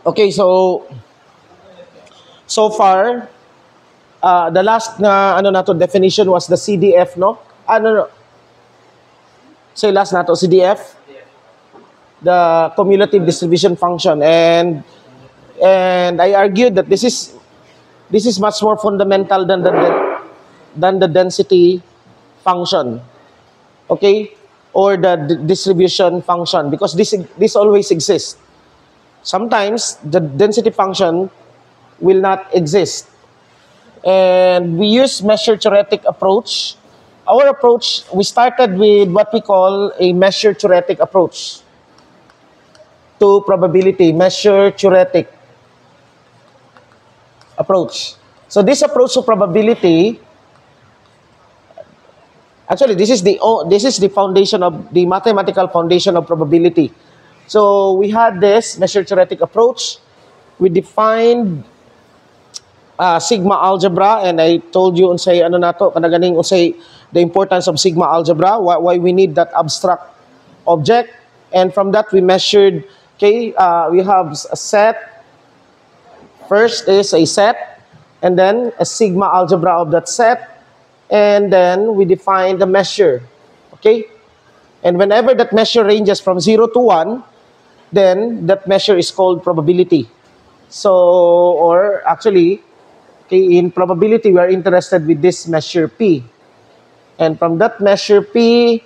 Okay, so far, the last na ano nato definition was the CDF, no? No. Say last nato CDF, the cumulative distribution function, and I argued that this is much more fundamental than the density function, okay, or the distribution function, because this always exists. Sometimes the density function will not exist, and we use measure theoretic approach. Our approach, we started with what we call a measure theoretic approach to probability, measure theoretic approach. So this approach to probability, actually this is the foundation of the mathematical foundation of probability. So we had this measure theoretic approach. We defined sigma algebra, and I told you unsay ano nato kanaganing unsay the importance of sigma algebra, why we need that abstract object, and from that we measured. Okay, we have a set. First is a set, and then a sigma algebra of that set, and then we define the measure. Okay, and whenever that measure ranges from 0 to 1, then that measure is called probability. So, or actually, okay, in probability, we are interested with this measure P. And from that measure P,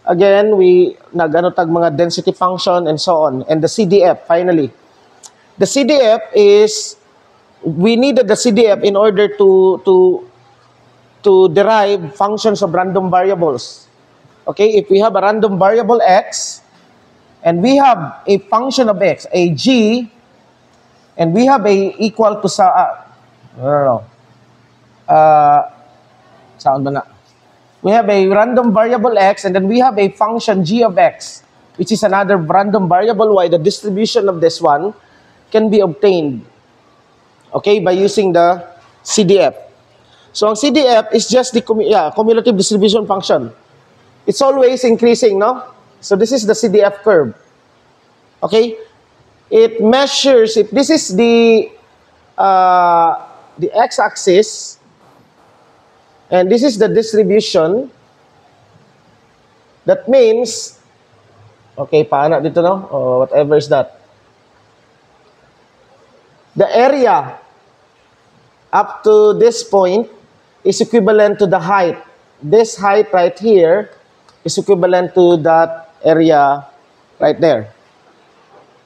again, we nag-anotag mga density function and so on. And the CDF, finally. The CDF is, we needed the CDF in order to derive functions of random variables. Okay, if we have a random variable x, and we have a function of x, a g, and we have a equal to sa, saan ba na? We have a random variable x, and then we have a function g of x, which is another random variable y. The distribution of this one can be obtained, okay, by using the CDF. So ang CDF is just the cumulative distribution function. It's always increasing, no? So this is the CDF curve. Okay? It measures, if this is the x-axis, and this is the distribution, that means, okay, paano dito, no? Or whatever is that. The area up to this point is equivalent to the height. This height right here is equivalent to that area right there.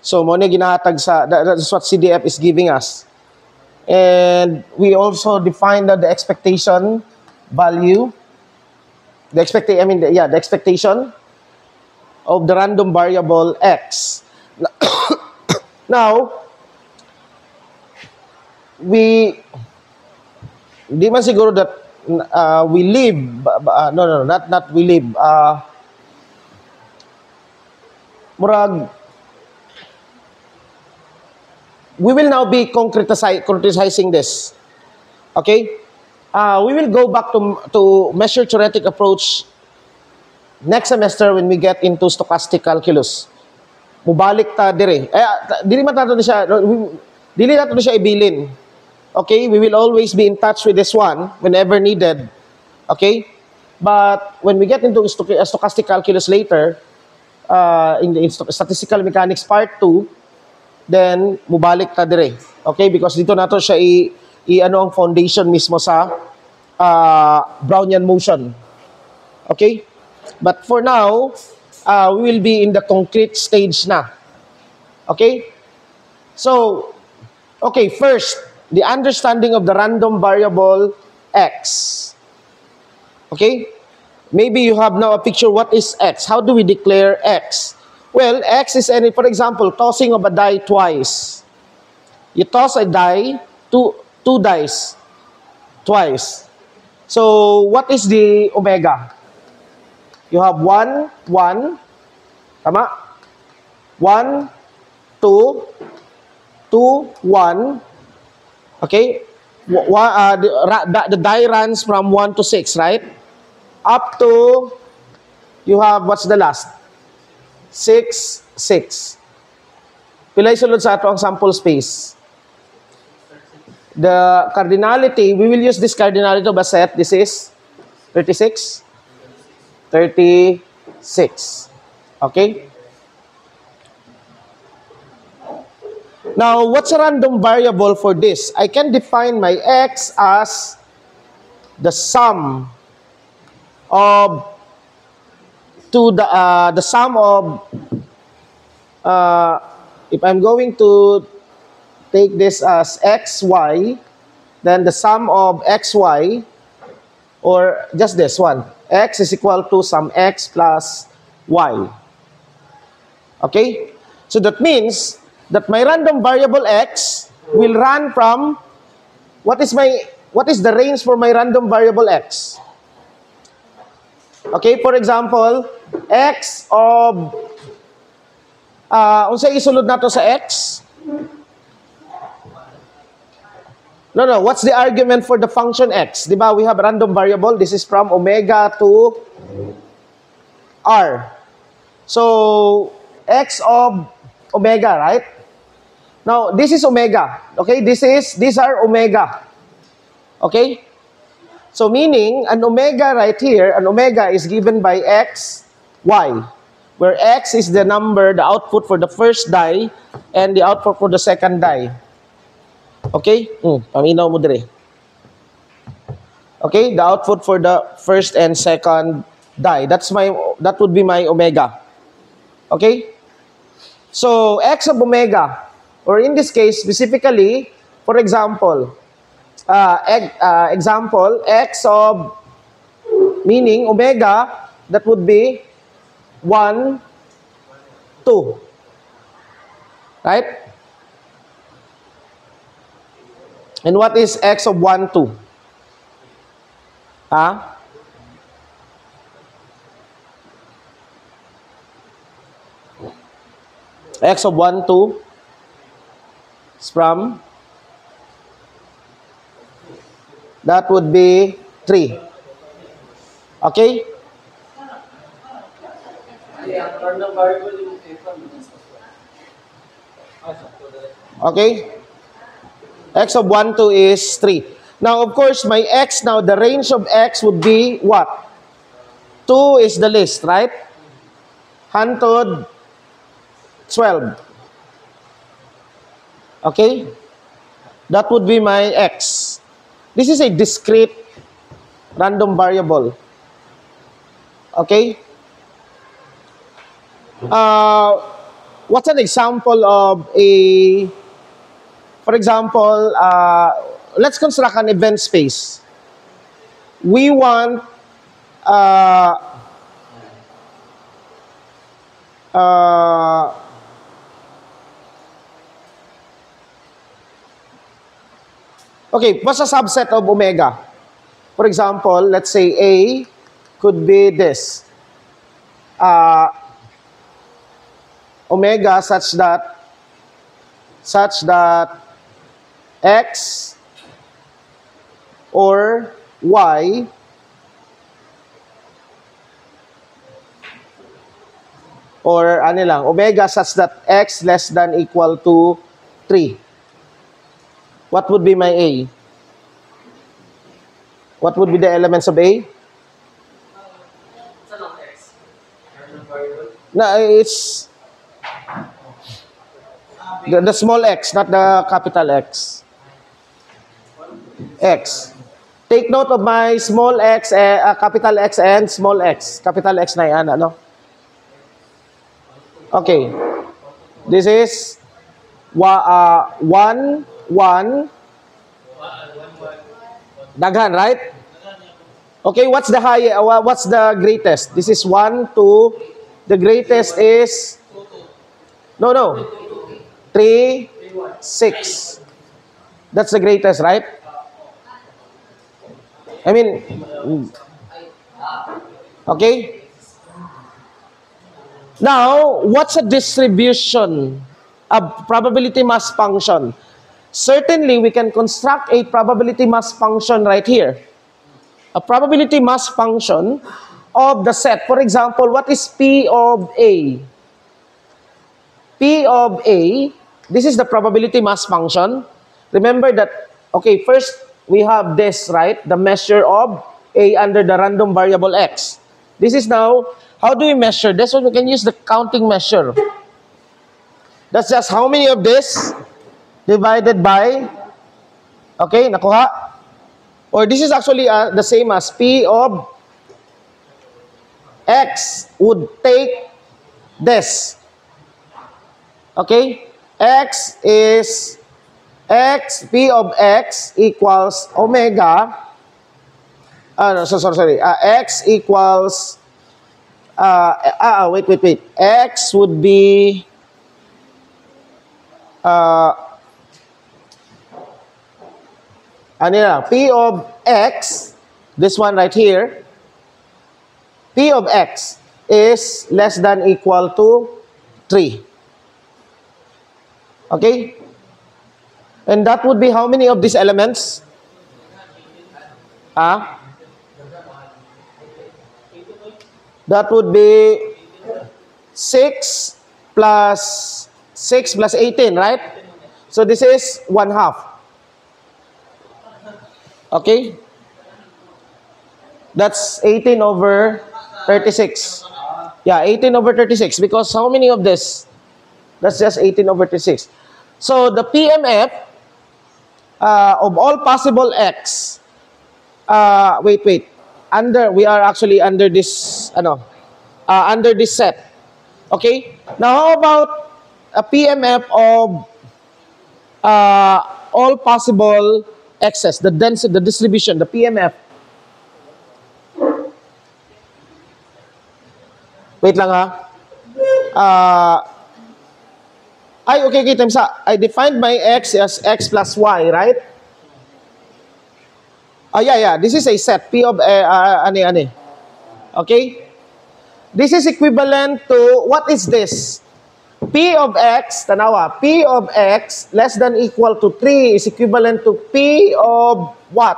So, mo na ginahatag sa, that's what CDF is giving us. And we also defined the expectation value, the expectation of the random variable x. Now, di man siguro that we live, not we live, murag, we will now be concretizing this. Okay? We will go back to measure theoretic approach next semester when we get into stochastic calculus. Mubalik ta dire. Dili nato na siya ibilin. Okay? We will always be in touch with this one whenever needed. Okay? But when we get into stochastic calculus later, in statistical mechanics part 2, then mubalik ta dire. Okay? Because dito nato siya ano ang foundation mismo sa Brownian motion. Okay? But for now, we will be in the concrete stage na. Okay? So, okay, first, the understanding of the random variable x. Okay? Maybe you have now a picture, what is x? How do we declare x? Well, x is any, for example, tossing of a die twice. You toss a die, two dice, twice. So, what is the omega? You have 1, 1, tama? 1, 2, 2, 1. Okay? The die runs from 1 to 6, right? Up to, you have, what's the last? 6, 6. Pilay sulod sa ato ang sample space. The cardinality, we will use this cardinality of a set. This is 36. 36. Okay? Now, what's a random variable for this? I can define my x as the sum of the sum of if I'm going to take this as xy, then the sum of xy, or just this one, x is equal to some x plus y. Okay? So that means that my random variable x will run from, what is the range for my random variable x? Okay, for example, x of, unsay isulod nato sa x? No, what's the argument for the function x? Diba, we have random variable. This is from omega to r. So, x of omega, right? Now, this is omega. Okay, these are omega. Okay? So, meaning, an omega right here, an omega is given by x, y, where x is the number, the output for the first die, and the output for the second die. Okay? Paminaw mo dire. Okay? The output for the first and second die. That would be my omega. Okay? So, x of omega, or in this case, specifically, for example, x of, meaning omega, that would be 1, 2. Right? And what is x of 1, 2? X of 1, 2 is from, that would be 3. Okay? Okay? X of 1, 2 is 3. Now, of course, my x now, the range of x would be what? 2 is the least, right? 112. Okay? That would be my x. This is a discrete random variable. Okay? What's an example of a, for example, let's construct an event space. We want okay, what's a subset of omega? For example, let's say A could be this. Omega such that x or y or ano lang, omega such that x less than equal to 3. What would be my A? What would be the elements of A? No, it's the small x, not the capital X. X. Take note of my small x, capital X and small x. Capital X na yan, ano? Okay. This is 1, 1. Daghan, right? Okay, what's the greatest? This is 1, 2. The greatest is no. 3, 6. That's the greatest, right? I mean, okay? Now, what's a distribution? A probability mass function. Certainly, we can construct a probability mass function right here. A probability mass function of the set. For example, what is P of A? P of A This is the probability mass function. Remember that, okay, first we have this, right? The measure of A under the random variable X. This is now, how do we measure this? One we can use the counting measure. That's just how many of this divided by, okay, nakuha? Or this is actually the same as P of X would take this. Okay? X is X, P of X equals omega. Sorry. X equals, wait. X would be, P of X, this one right here, P of X is less than equal to 3. Okay? And that would be how many of these elements? That would be 6 plus 18, right? So this is 1/2. Okay? That's 18 over 36. Yeah, 18 over 36. Because how many of this? That's just 18 over 36. So the PMF of all possible X, wait. We are actually under this, under this set. Okay? Now how about a PMF of all possible X's, the density, the distribution, the PMF. Wait lang okay, times I defined my X as X plus Y, right? Yeah. This is a set. P of, Okay? This is equivalent to, what is this? P of X, tanawa, P of X less than equal to 3 is equivalent to P of what?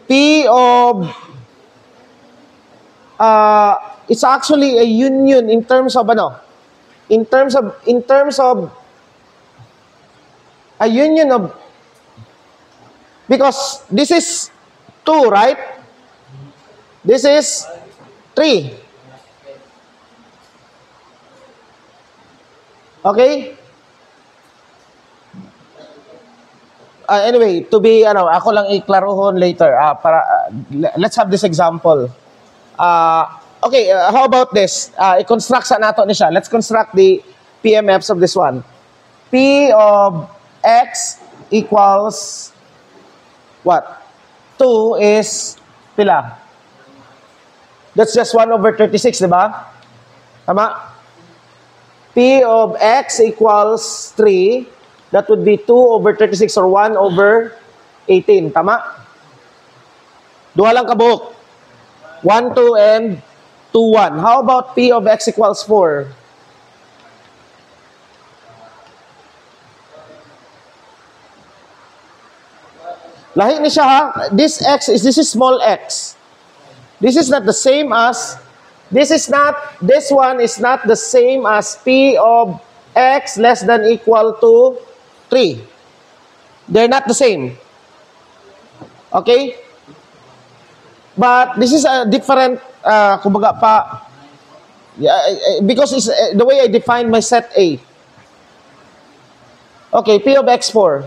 P of, it's actually a union in terms of, in terms of, a union of, because this is 2, right? This is 3. Okay? Anyway, to be, ako lang iklarohon later. Let's have this example. Okay, how about this? I-construct sa nato ni siya. Let's construct the PMFs of this one. P of X equals what? 2 is pila? That's just 1 over 36, di ba? Tama? P of X equals 3. That would be 2 over 36 or 1 over 18. Tama? Duha lang kabuok. 1, 2, and 2, 1. How about P of X equals 4? Lahi ni siya ha. This is small x. This is not the same as, this one is not the same as P of X less than equal to 3. They're not the same. Okay? But this is a different, kumbaga pa, because it's the way I define my set A. Okay, P of X 4.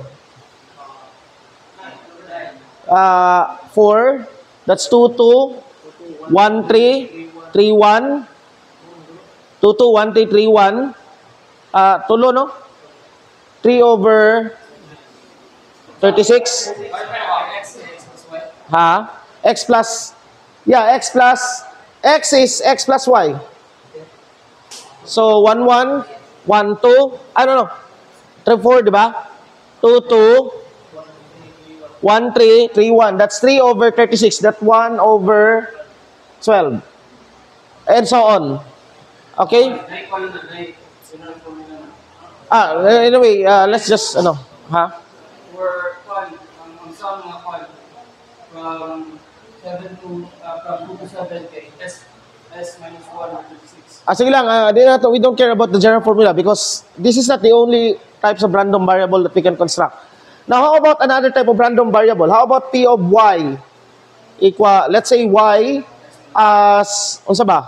4, that's 2, 2, 1, 3, 3, 1, 2, 2, 1, 3, 3, 1. Tulo, no? 3 over 36. X plus, X is X plus Y. So, 1, 1, 1, 2, I don't know. 3, 4, di ba? 2, 2, 1, 3, 3, 1. That's 3 over 36. That's 1 over 12. And so on. Okay? Anyway, let's just, We're some from 7 to, from 2 to 7, S minus 1 over 36. Sige lang, we don't care about the general formula because this is not the only types of random variable that we can construct. Now, how about another type of random variable? How about P of y equal, let's say y as, unsa ba?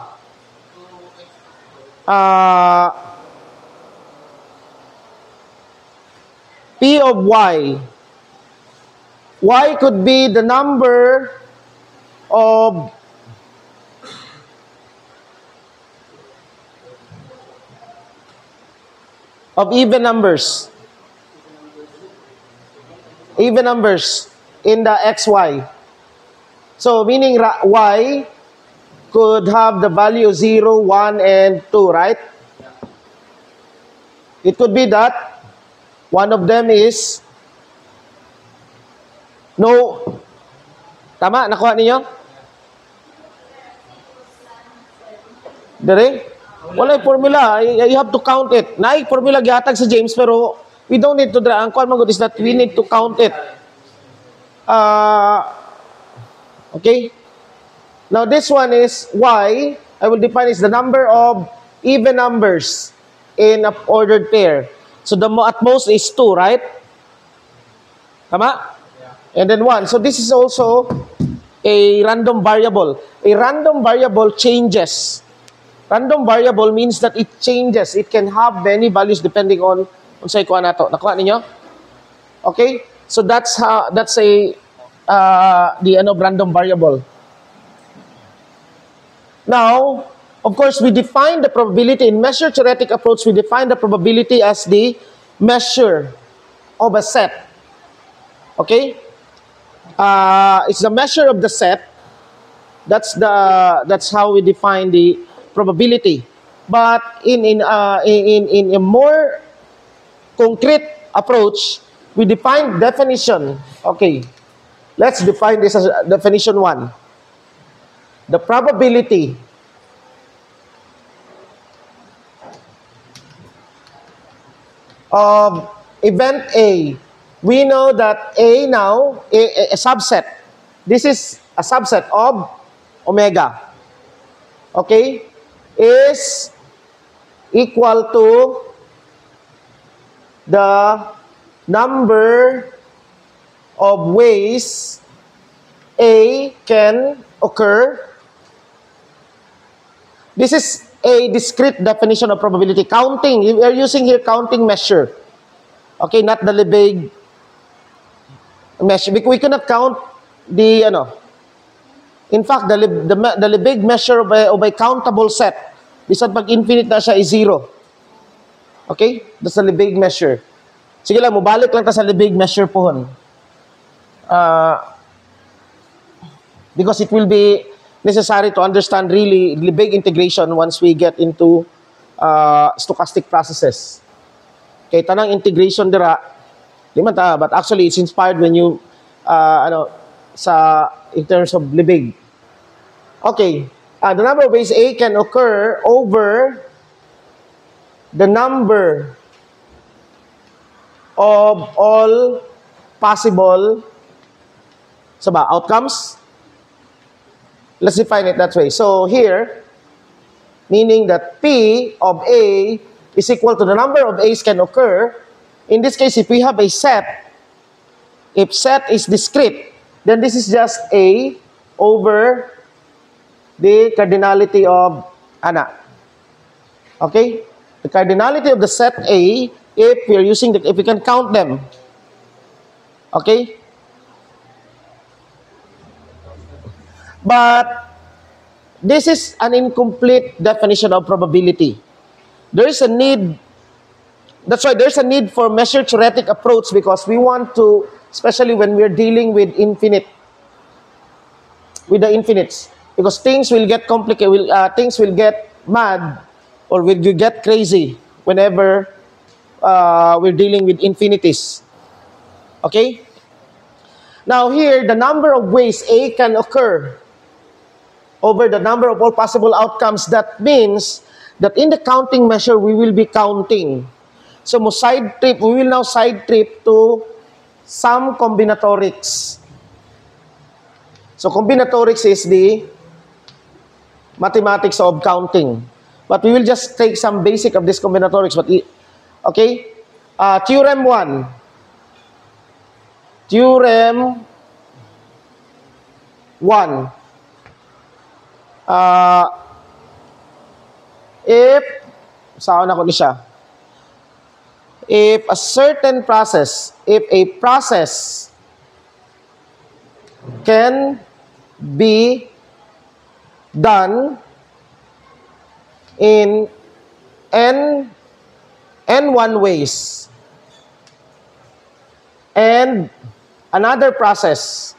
P of y. Y could be the number of even numbers. Even numbers in the xy. So, meaning y could have the value 0, 1, and 2, right? It could be that one of them is no. Tama? Nakuha ninyo? Dere? Wala yung formula. You have to count it. Naik formula gihatag sa James, pero we don't need to draw. Ang kuwan magod is that we need to count it. Okay? Now, this one is y. I will define is the number of even numbers in an ordered pair. So, the at most is 2, right? Tama? And then 1. So, this is also a random variable. A random variable changes. Random variable means that it changes. It can have many values depending on sa ikuha nato. Nakuha ninyo? Okay? So, that's a random variable. Now, of course, we define the probability. In measure theoretic approach, we define the probability as the measure of a set. Okay? It's the measure of the set. That's how we define the probability. But in a more concrete approach, we define definition. Okay. Let's define this as definition 1. The probability of event A. We know that A now, a subset. This is a subset of omega. Okay? Is equal to the number of ways A can occur. This is a discrete definition of probability. Counting. We are using here counting measure. Okay, not the Lebesgue measure. We cannot count the, in fact, the Lebesgue measure of a countable set. Bisan pag infinite na siya is 0. Okay? That's the Lebesgue measure. Sige lang, mubalik lang ta sa Lebesgue measure pohon. Because it will be necessary to understand really Lebesgue integration once we get into stochastic processes. Okay, tanang integration dira, di man ta, but actually it's inspired when you, in terms of Lebesgue. Okay, the number of ways A can occur over the number of all possible outcomes. Let's define it that way. So here, meaning that P of A is equal to the number of A's can occur. In this case, if we have a set, if set is discrete, then this is just A over the cardinality of Ana. Okay? The cardinality of the set A, if we can count them. Okay? But this is an incomplete definition of probability. There is a need, that's why there's a need for measure theoretic approach, because we want to, especially when we're dealing with the infinites, because things will get complicated, things will get mad, or will get crazy whenever we're dealing with infinities. Okay? Now here, the number of ways A can occur over the number of all possible outcomes, that means that in the counting measure, we will be counting. So, we will now side trip to some combinatorics. So, combinatorics is the mathematics of counting. But we will just take some basic of this combinatorics. But okay, theorem 1. Theorem 1. If, saan ako ni siya? If a certain process, if a process can be done in n1 ways, and another process,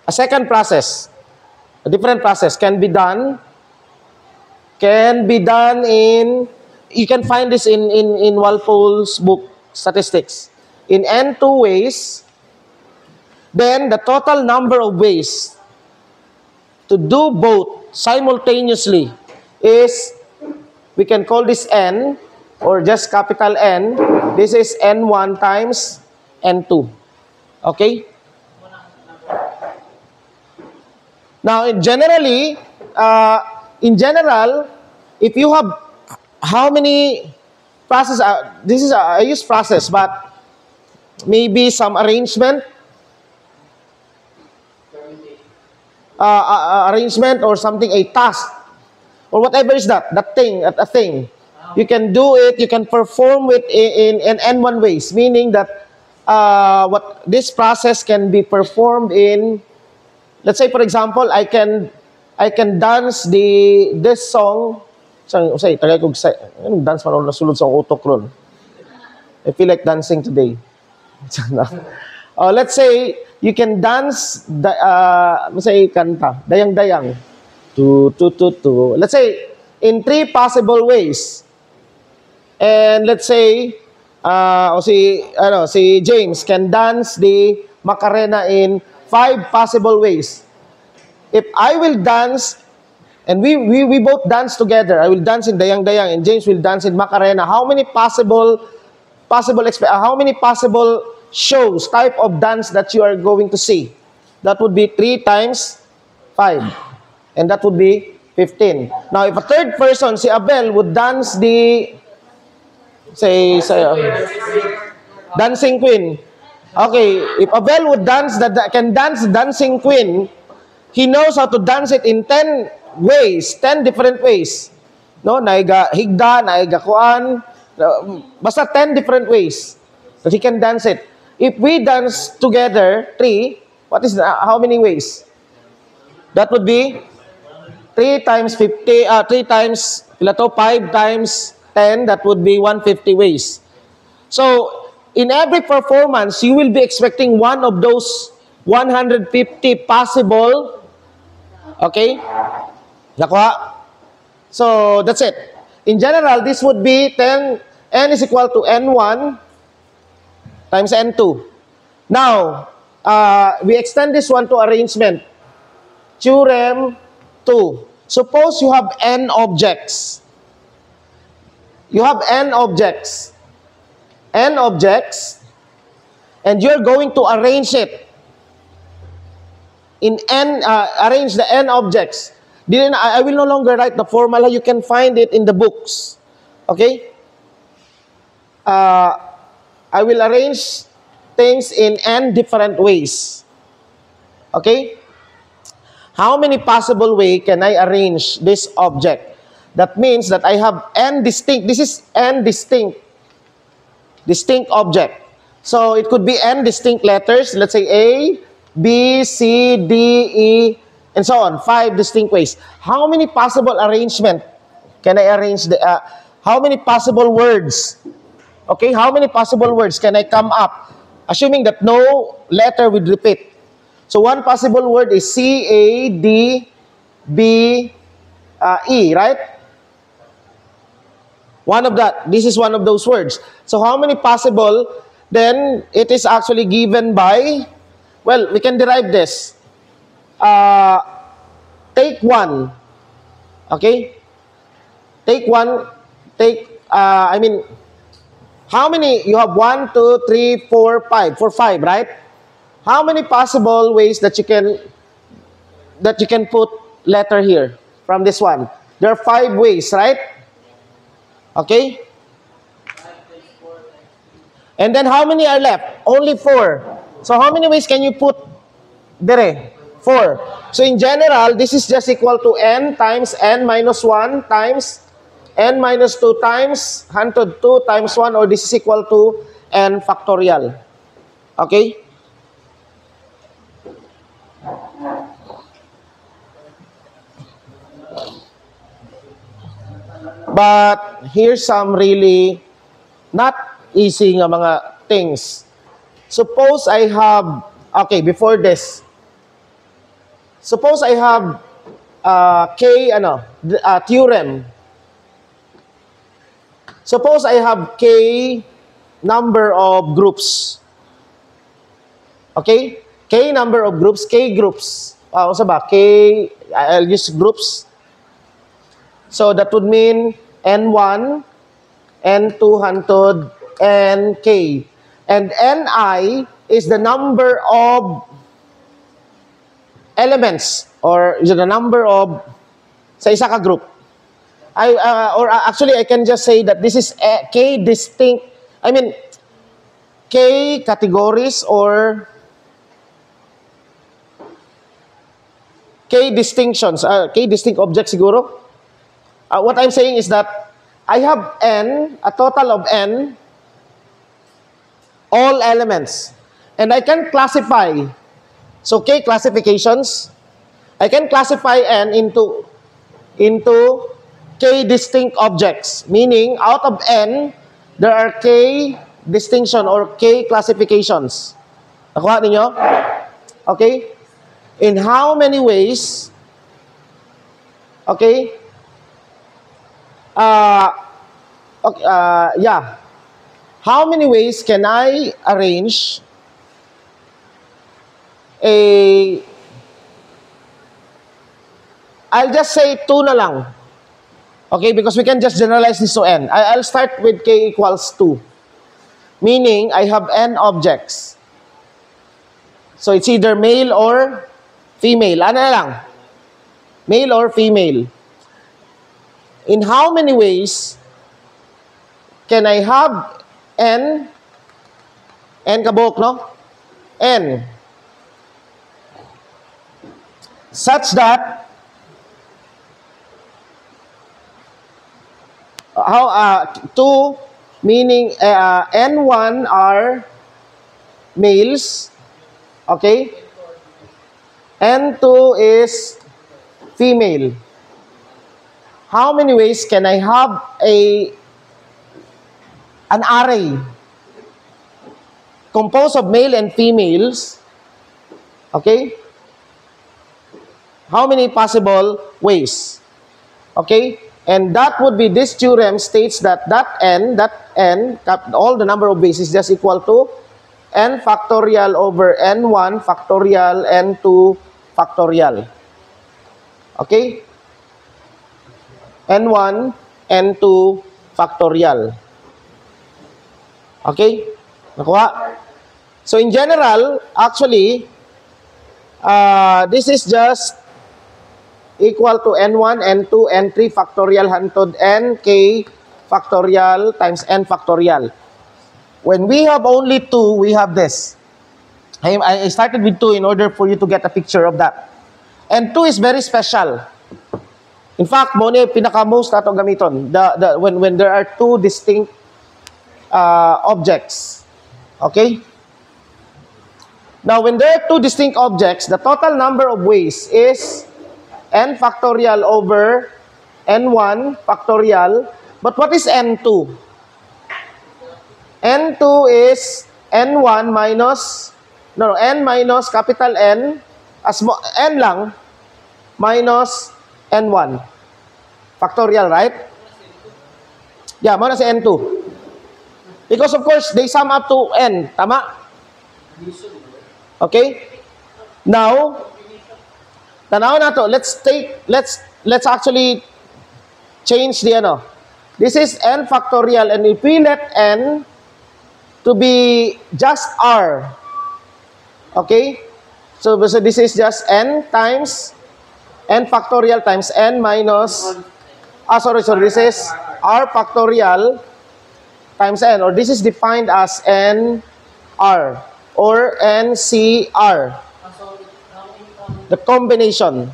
a second process, a different process can be done in, you can find this in Walpole's book, Statistics, in n2 ways, then the total number of ways to do both simultaneously is, we can call this n, or just capital N. This is n1 times n2. Okay? Now, in general, if you have how many process, this is I use process, but maybe some arrangement, arrangement or something, a task, or whatever is that thing, a thing. You can do it, you can perform it in n1 ways, meaning that what this process can be performed in, let's say for example, I can dance this song. Say, tagay ko dance man na sulod sa utok ron. I feel like dancing today. Let's say you can dance say kanta, dayang-dayang. Tu. Let's say in 3 possible ways. And let's say si James can dance the Macarena in 5 possible ways. If I will dance, and we both dance together, I will dance in Dayang-Dayang and James will dance in Macarena, how many possible shows, type of dance that you are going to see? That would be 3 times 5. And that would be 15. Now, if a third person, si Abel, would dance the, say Dancing Queen. Okay, if Abel would can dance Dancing Queen, he knows how to dance it in 10 ways, 10 different ways. No, naiga higda, naiga kuan, basta 10 different ways that he can dance it. If we dance together 3, how many ways? That would be 3 times 50, 3 times 5 times 10, that would be 150 ways. So, in every performance, you will be expecting one of those 150 possible, okay? Nakuha? So, that's it. In general, this would be n is equal to n1 times n2. Now, we extend this one to arrangement. Theorem 2. Suppose you have n objects. You have n objects. N objects, and you're going to arrange it in n, arrange the n objects. I will no longer write the formula. You can find it in the books. Okay? I will arrange things in n different ways. Okay? How many possible ways can I arrange this object? That means that I have n distinct, this is n distinct object. So it could be n distinct letters, let's say A, B, C, D, E, and so on. 5 distinct ways. How many possible arrangement can I arrange how many possible words? Okay, how many possible words can I come up? Assuming that no letter would repeat. So one possible word is C, A, D, B, E, right? One of that. This is one of those words. So how many possible? Then it is actually given by, well, we can derive this. Take one. Okay? Take one. How many? You have 1, 2, 3, 4, 5. For 5, right? How many possible ways that you can put letter here? from this one. There are 5 ways, right? Okay? And then how many are left? Only 4. So how many ways can you put there? 4. So in general, this is just equal to n times n minus 1 times n minus 2 times 102 times 1, or this is equal to n factorial. Okay? But here's some really not easy nga mga things. Suppose I have, okay, before this, suppose I have theorem. Suppose I have k number of groups. Okay? K number of groups, k groups. Ano ba? K, I'll use groups. So that would mean N1, N200, Nk. And Ni is the number of elements, or is the number of sa isa ka group. Actually, I can just say that this is k distinct, k categories or k distinctions, k distinct objects siguro. What I'm saying is that I have n, a total of n, all elements. And I can classify, so k classifications, I can classify n into k distinct objects. Meaning, out of n, there are k distinction or k classifications. Nakuha ninyo? Okay? In how many ways, okay, how many ways can I arrange I'll just say 2 na lang. Okay, because we can just generalize this to n. I'll start with k equals 2. Meaning, I have n objects. So, it's either male or female. Ano na lang? Male or female. In how many ways can I have n kabuk, no? N. Such that two, meaning N1 are males, okay? N2 is female. How many ways can I have an array composed of male and females? Okay? How many possible ways? Okay? And that would be, this theorem states that n, all the number of ways is just equal to n factorial over n1 factorial, n2 factorial. Okay? n1, n2 factorial. Okay? Nakuha? So in general, actually, this is just equal to n1, n2, n3 factorial hundred nk factorial times n factorial. When we have only 2, we have this. I started with 2 in order for you to get a picture of that. And 2 is very special. In fact, mo ni pinaka-most ato gamiton. When there are 2 distinct objects. Okay? Now, when there are 2 distinct objects, the total number of ways is n factorial over n1 factorial. But what is n2? n2 is n1 minus, n minus capital N, n lang, minus n1 factorial, right? Yeah, mo na si n2. Because of course, they sum up to n. Tama? Okay? Now, tanaw na to. Let's actually change the ano. This is n factorial, and if we let n to be just r. Okay? So this is just n times n factorial times n minus, sorry, this is r factorial times n, or this is defined as nr or ncr, the combination.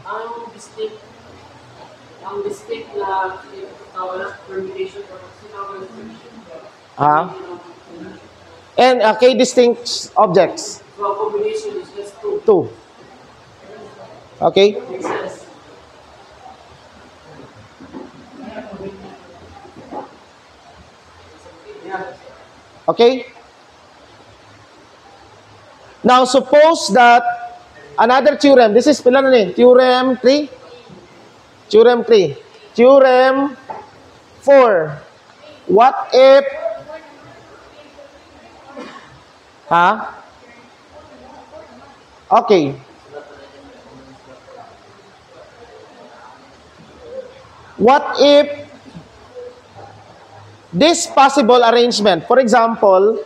Ang distinct na permutation or And k distinct objects. so combination is just 2. 2. Okay? Makes sense. Okay? Now, suppose that another theorem, this is pila na ni? Theorem 3? Theorem 3. Theorem 4. What if, okay. What if this possible arrangement, for example,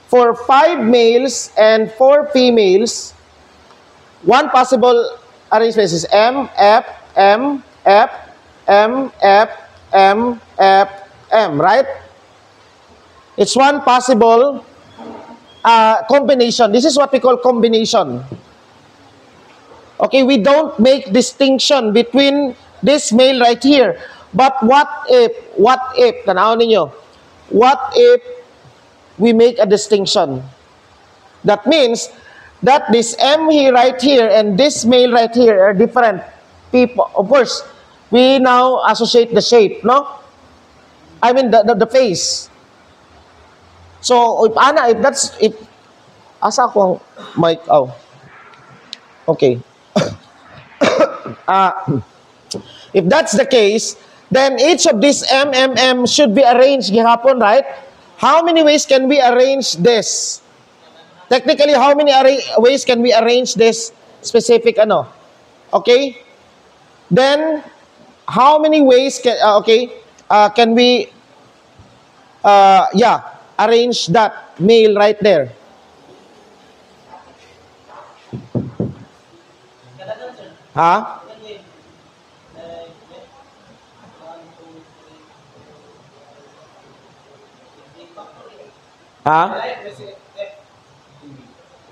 for 5 males and 4 females, one possible arrangement is M, F, M, F, M, F, M, F, M, right? It's one possible combination. This is what we call combination. Okay, we don't make distinction between this male right here. But what if, tanaw ninyo, what if we make a distinction? That means that this M here right here and this male right here are different people. Of course, we now associate the shape, no? I mean the face. So if asa ko ang mic, okay. If that's the case, then each of these MMM should be arranged gihapon, right? How many ways can we arrange this? Technically, how many ways can we arrange this specific ano? Okay? Then, how many ways can we arrange that male right there?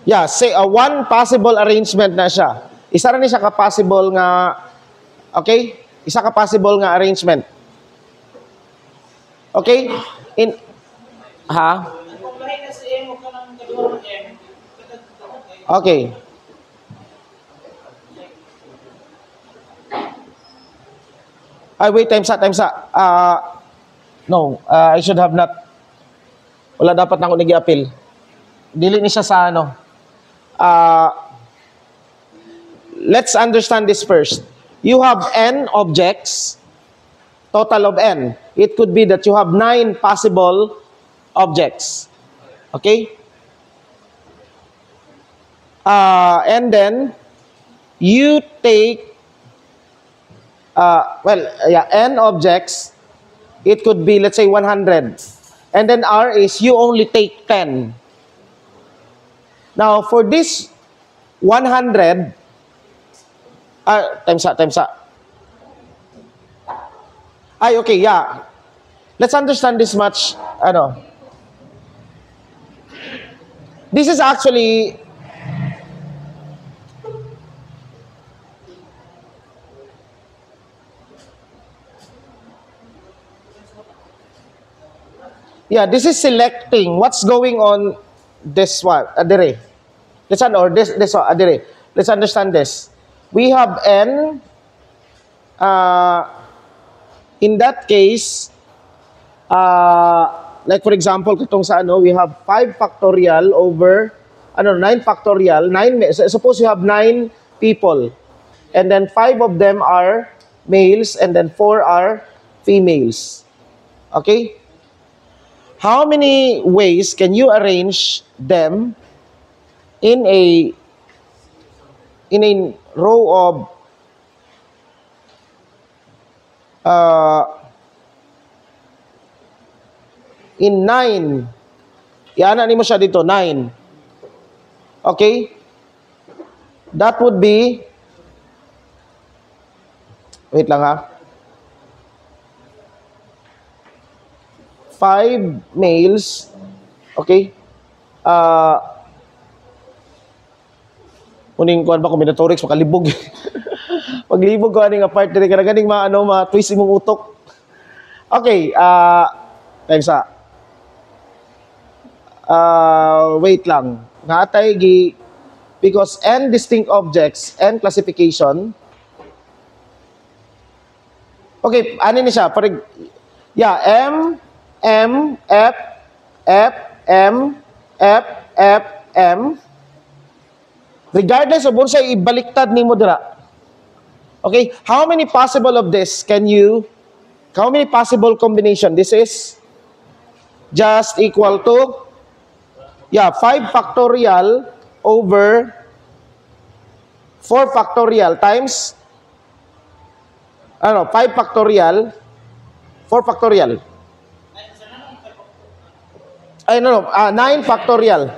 Yeah, say one possible arrangement na siya. Isa rin siya ka-possible nga, okay? Isa ka-possible nga arrangement. Okay? Okay. Wait, time's up. No, I should have not. Wala dapat na ako nag-i-appeal. Dili ni siya sa ano. Let's understand this first. You have n objects, total of n. It could be that you have 9 possible objects. Okay? And then, you take, n objects. It could be, let's say, 100. And then R is, you only take 10. Now, for this 100, time's up. Okay, yeah. Let's understand this much, this is actually, this is selecting what's going on this one, Let's understand this. We have n, in that case, like for example, katong sa we have 5 factorial over, 9 factorial, suppose you have 9 people, and then 5 of them are males, and then 4 are females. Okay? How many ways can you arrange them in a row of in 9? Iana ni mo siya dito, 9. Okay? That would be Wait lang ha. 5 males. Okay? Uning kuan ba combinatorics makalibog. Paglibog ko aning apart dire kana ganing ma-twist imong utok. Okay, times sa. Wait lang. Natay gi because n distinct objects and classification. Okay, ano ni siya? Parang yeah, M, F, M, F, M. Regardless of unsa ibaliktad nimo dira. Okay, how many possible of this how many possible combination? This is just equal to 5 factorial over 4 factorial times 5 factorial 4 factorial. 9 factorial.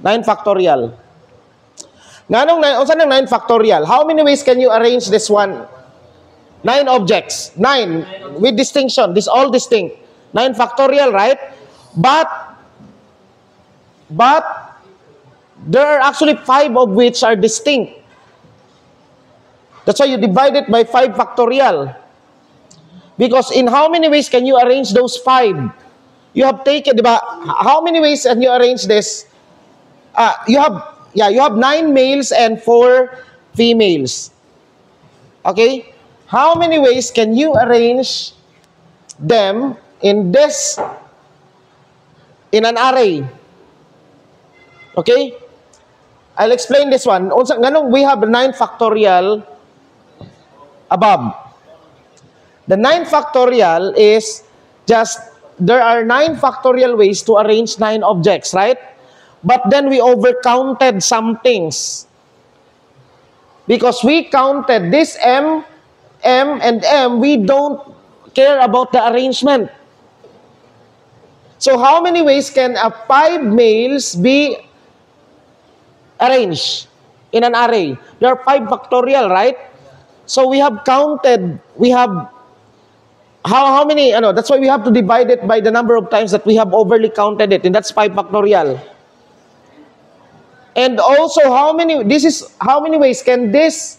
9 factorial. Nganong unsa nang 9 factorial? How many ways can you arrange this one? 9 objects. 9 with distinction. This all distinct. 9 factorial, right? But there are actually 5 of which are distinct. That's why you divide it by 5 factorial. Because in how many ways can you arrange those 5? You have taken, diba? How many ways can you arrange this? You have 9 males and 4 females. Okay? How many ways can you arrange them in an array? Okay? I'll explain this one. Also, we have 9 factorial above. The 9 factorial is just, there are 9 factorial ways to arrange 9 objects, right? But then we overcounted some things. Because we counted this M, and M, we don't care about the arrangement. So how many ways can 5 males be arranged in an array? There are 5 factorial, right? So we have counted, we have, how many, that's why we have to divide it by the number of times that we have overly counted it, and that's 5 factorial. And also, how many ways can this,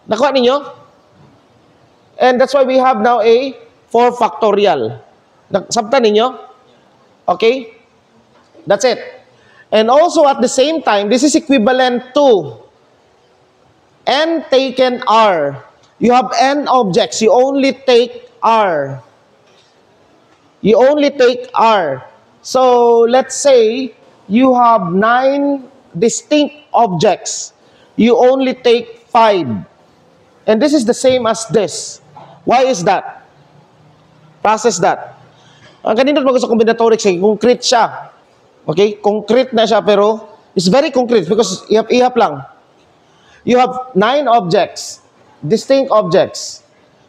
nakuha ninyo? And that's why we have now a 4 factorial. Sabtan ninyo? Okay? That's it. And also at the same time, this is equivalent to n taken R. You have n objects. You only take R. You only take R. So let's say you have 9 distinct objects. You only take 5. And this is the same as this. Why is that? Process that. Ang kanindot mo sa combinatorics, concrete siya. Okay? Concrete na siya, pero it's very concrete because ihap lang. You have 9 objects, distinct objects.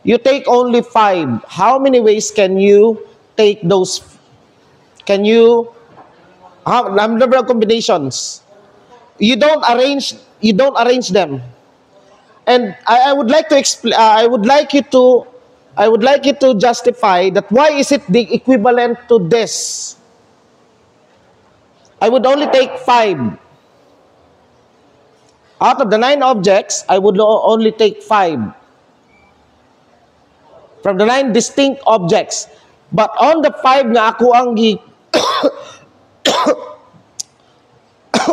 You take only 5. How many ways can you take those? Number of combinations. You don't arrange them. And I would like you to justify that why is it the equivalent to this? I would only take 5. Out of the 9 objects, I would only take 5. From the 9 distinct objects. But on the 5 nga ako ang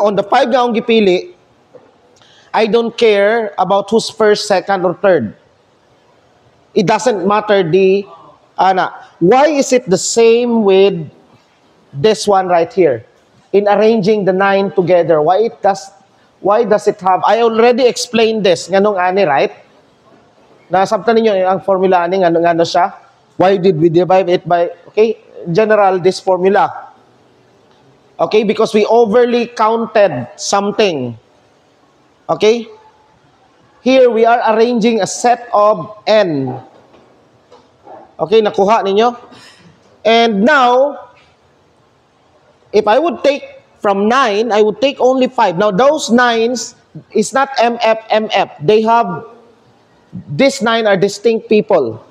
on the 5 nga akong gipili, I don't care about who's first, second, or third. It doesn't matter why is it the same with this one right here? In arranging the 9 together, why does it have, I already explained this, nganong ani, right? Nasabtan ninyo ang formula ani, ngano siya? Why did we divide it by, okay, general, this formula. Okay, because we overly counted something. Okay? Here, we are arranging a set of n. Okay, nakuha ninyo? And now, if I would take from 9, I would take only 5. Now, those 9s is not MF. They have these 9 are distinct people.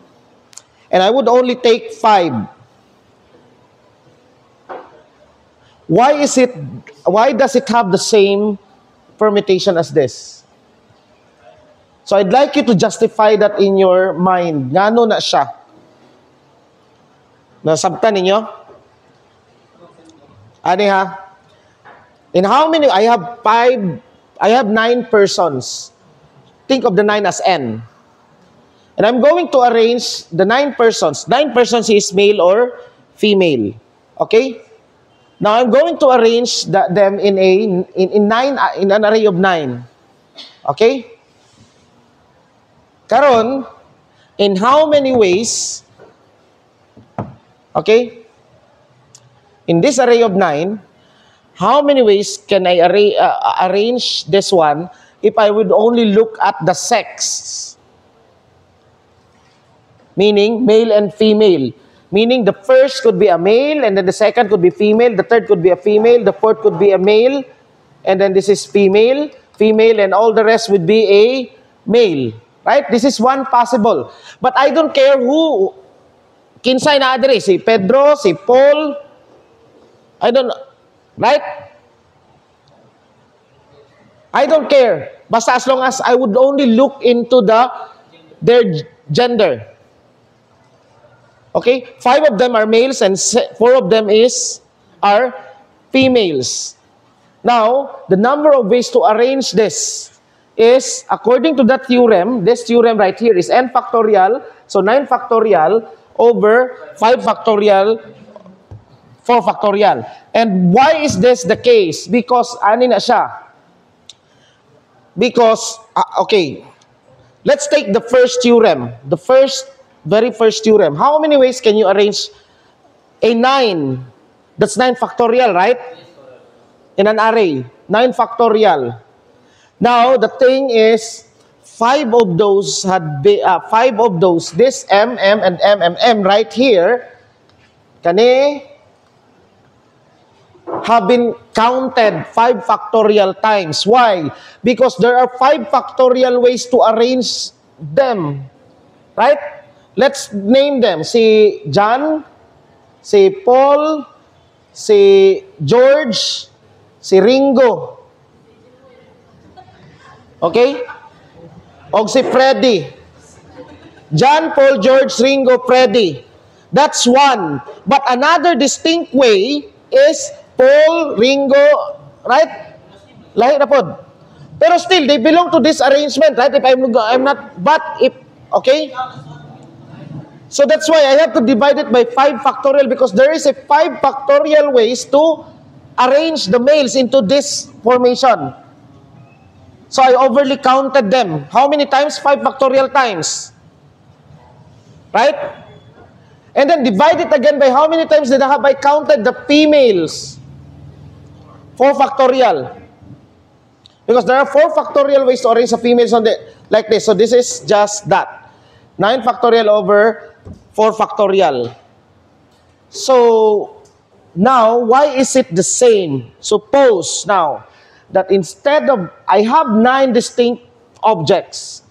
And I would only take 5. Why does it have the same permutation as this? So I'd like you to justify that in your mind. Ngano na siya? Nasabtan ninyo? Ano ha? In how many? I have 9 persons. Think of the 9 as n. And I'm going to arrange the 9 persons. 9 persons is male or female. Okay? Now I'm going to arrange them in an array of 9. Okay? Karon, in how many ways? Okay? In this array of 9, how many ways can I arrange this one if I would only look at the sex? Meaning male and female. Meaning the first could be a male, and then the second could be female, the third could be a female, the fourth could be a male, and then this is female, and all the rest would be a male. Right? This is one possible. But I don't care who, kinsay na adre, si Pedro, si Paul, I don't know. Right? I don't care. Basta as long as I would only look into their gender. Okay? 5 of them are males and 4 of them are females. Now, the number of ways to arrange this is, according to that theorem, this theorem right here is n factorial, so 9 factorial over 5 factorial, 4 factorial. And why is this the case? Because, ani na siya? Because, okay, let's take the first theorem, very first theorem. How many ways can you arrange a 9? That's 9 factorial, right? In an array, 9 factorial. Now, the thing is, 5 of those, this M, and M right here, kani, have been counted 5 factorial times. Why? Because there are 5 factorial ways to arrange them. Right? Let's name them. Si John, si Paul, si George, si Ringo. Okay? O si Freddy. John, Paul, George, Ringo, Freddy. That's one. But another distinct way is Paul, Ringo, right? Lahi na pod. Pero still, they belong to this arrangement, right? If I'm not, but if, okay? So that's why I have to divide it by 5 factorial because there is a 5 factorial ways to arrange the males into this formation. So I overly counted them. How many times? 5 factorial times. Right? And then divide it again by how many times did I counted the females? 4 factorial. Because there are 4 factorial ways to arrange the females like this. So this is just that. 9 factorial over 4 factorial. So now, why is it the same? Suppose now that instead of, I have 9 distinct objects,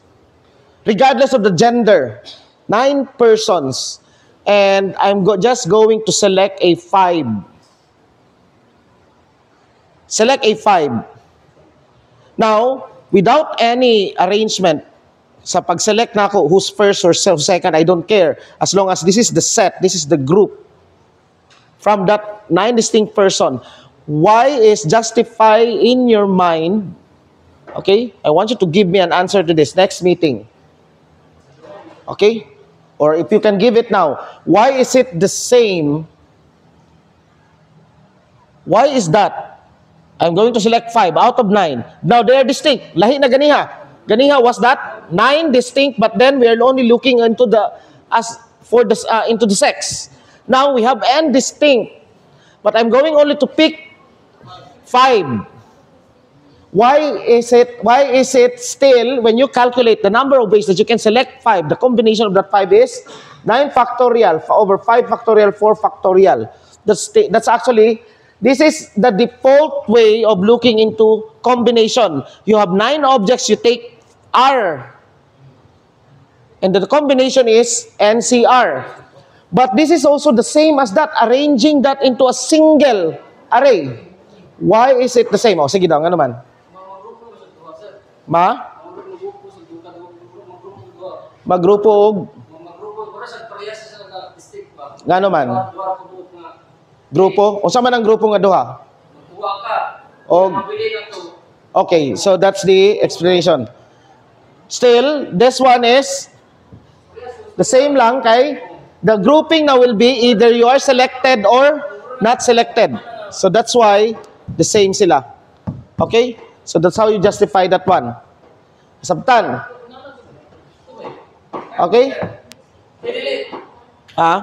regardless of the gender, 9 persons, and I'm just going to select a 5. Select a 5. Now, without any arrangement, sa pag-select na ako, who's first or second, I don't care. As long as this is the set, this is the group, from that 9 distinct person, why is justify in your mind, okay? I want you to give me an answer to this next meeting. Okay? Or if you can give it now, why is it the same? Why is that? I'm going to select 5 out of 9. Now, they are distinct. Lahi na ganiha. Ganiha was that 9 distinct, but then we are only looking into into the sex. Now, we have n distinct, but I'm going only to pick 5. Why is it still, when you calculate the number of ways that you can select 5, the combination of that 5 is 9 factorial over 5 factorial, 4 factorial. That's actually, this is the default way of looking into combination. You have 9 objects, you take R. And the combination is NCR. But this is also the same as that, arranging that into a single array. Why is it the same? O, sige daw, nga naman. Magrupo og nga naman. Grupo? O sa man ang grupo nga duha? Og okay, so that's the explanation. Still, this one is the same lang kay the grouping now will be either you are selected or not selected. So that's why the same sila. Okay? So that's how you justify that one. Sabtan. Okay? Ha?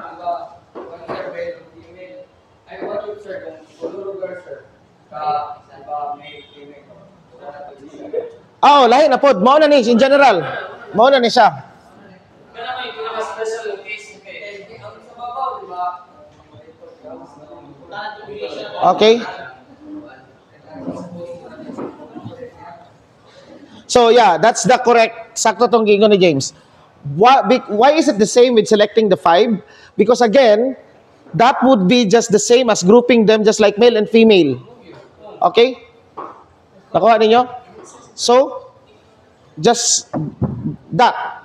Oh, lahi na pod. Mao na ni in general. Mao na ni siya. Okay? So yeah, that's the correct sakto tong gingon ni James. Why is it the same with selecting the 5? Because again, that would be just the same as grouping them just like male and female. Okay? Nakuha ninyo? So, just that.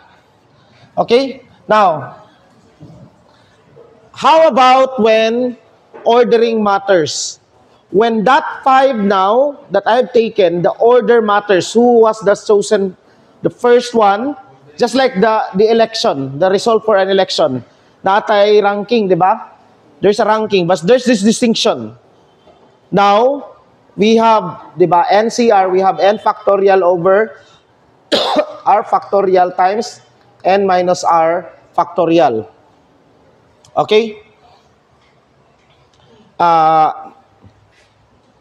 Okay? Now, how about when ordering matters? When that 5 now that I've taken, the order matters. Who was the chosen, the first one? Just like the election, the result for an election. Natay ranking, di ba? There's a ranking, but there's this distinction. Now, we have, di ba, NCR, we have n factorial over r factorial times n minus r factorial. Okay?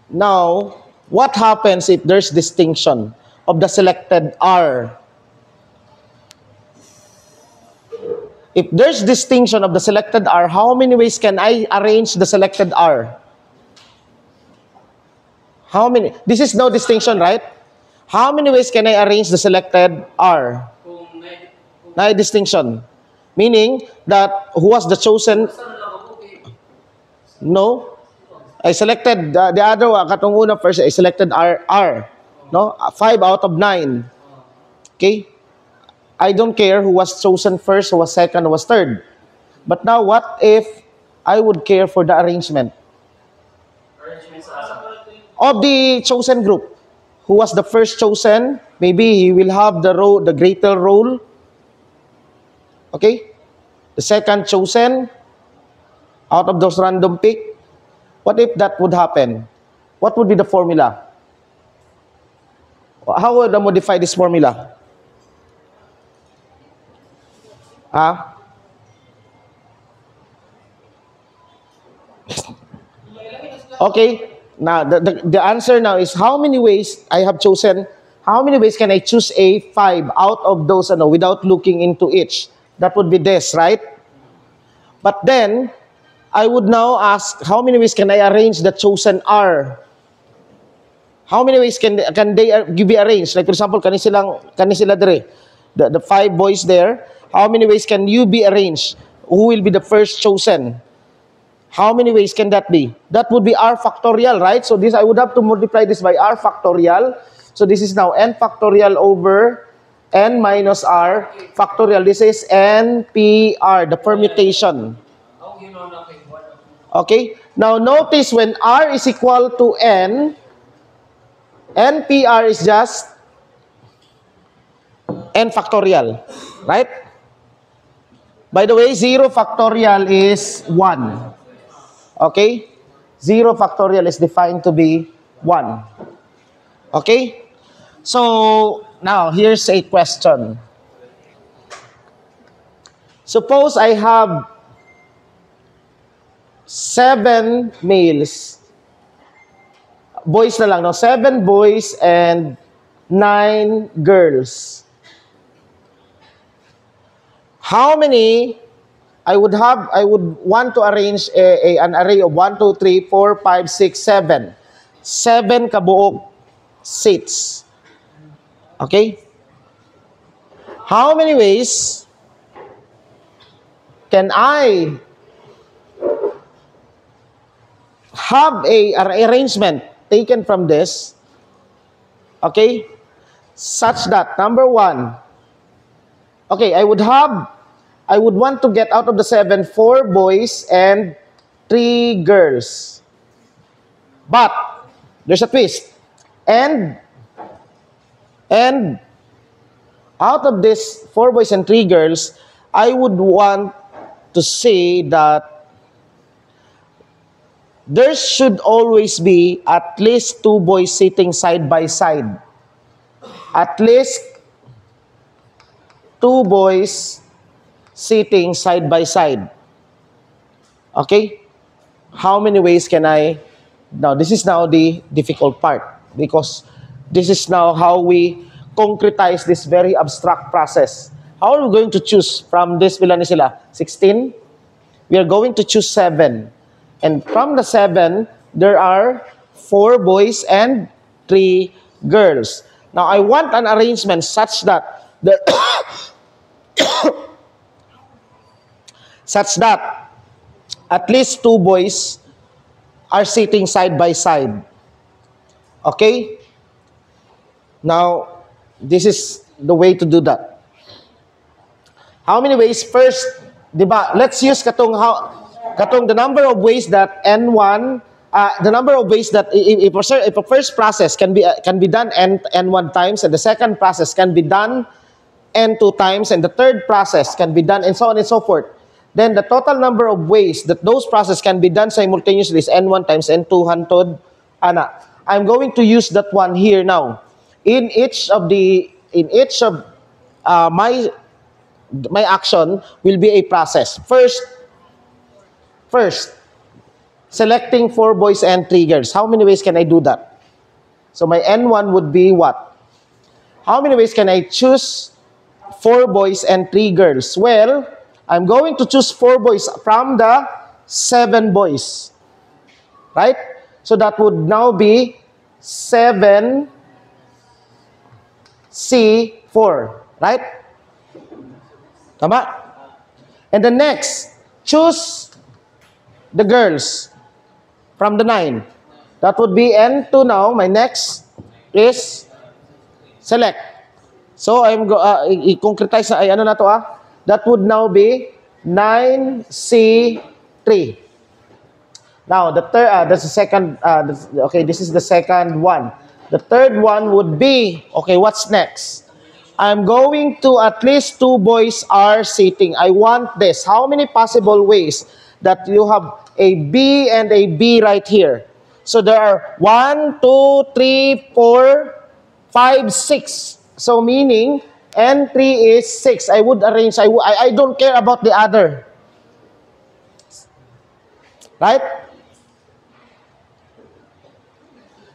Now, what happens if there's distinction of the selected r? If there's distinction of the selected r, how many ways can I arrange the selected r? How many? This is no distinction, right? How many ways can I arrange the selected r? Na distinction. Meaning that who was the chosen? No. I selected the other one. Katong una first, I selected r. No? 5 out of 9. Okay? I don't care who was chosen first, who was second, who was third. But now, what if I would care for the arrangement of the chosen group? Who was the first chosen? Maybe he will have the greater role. Okay? The second chosen out of those random pick. What if that would happen? What would be the formula? How would I modify this formula? Okay. Now, the answer now is how many ways I have chosen, how many ways can I choose a 5 out of those without looking into each? That would be this, right? But then, I would now ask, how many ways can I arrange the chosen R? How many ways can they be arranged? Like for example, kani sila dire, the 5 boys there, how many ways can you be arranged? Who will be the first chosen? How many ways can that be? That would be r factorial, right? So this, I would have to multiply this by r factorial. So this is now n factorial over n minus r factorial. This is NPR, the permutation. Okay? Now notice when r is equal to n, NPR is just n factorial, right? By the way, 0 factorial is 1. Okay? 0 factorial is defined to be 1. Okay? So, now, here's a question. Suppose I have 7 males. Boys na lang, no? 7 boys and 9 girls. How many I would want to arrange an array of 1, 2, 3, 4, 5, 6, 7. 7 kabuok seats. Okay? How many ways can I have a arrangement taken from this, okay, such that, number one, okay, I would want to get out of the 7, 4 boys and 3 girls. But there's a twist. And out of this 4 boys and 3 girls, I would want to say that there should always be at least 2 boys sitting side by side. At least 2 boys sitting side by side. Okay? How many ways can I? Now, this is now the difficult part because this is now how we concretize this very abstract process. How are we going to choose from this, ilan sila? 16? We are going to choose 7. And from the 7, there are 4 boys and 3 girls. Now, I want an arrangement such that such that at least 2 boys are sitting side by side. Okay? Now, this is the way to do that. How many ways? First, diba, let's use katong the number of ways that N1, the number of ways that if a first process can be done N1 times, and the second process can be done N2 times, and the third process can be done, and so on and so forth. Then the total number of ways that those processes can be done simultaneously is N1 times N2 hantod, ana. I'm going to use that one here now. In each of my action will be a process. First, selecting 4 boys and 3 girls. How many ways can I do that? So my N1 would be what? How many ways can I choose 4 boys and 3 girls? Well, I'm going to choose 4 boys from the 7 boys. Right? So that would now be 7C4. Right? Tama? And the next, choose the girls from the 9. That would be N2 now. My next is select. So I'm i-concretize na, ano na to That would now be 9C3. Now, the third, that's the second, okay, this is the second one. The third one would be, okay, what's next? I'm going to at least 2 boys are sitting. I want this. How many possible ways that you have a B and a B right here? So there are 1, 2, 3, 4, 5, 6. So meaning, N3 is 6. I would arrange, I don't care about the other. Right?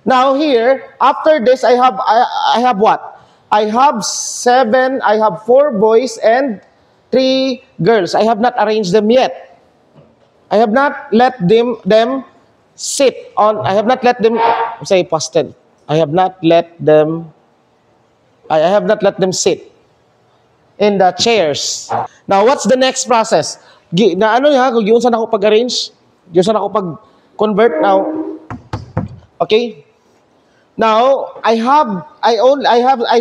Now here, after this, I have what? I have 7, I have 4 boys and 3 girls. I have not arranged them yet. I have not let them sit on, I have not let them, say posted. I have not let them sit in the chairs. Now, what's the next process? Na ano niya, kung yun saan ako pag-arrange, yun saan ako pag-convert now. Okay? Now, I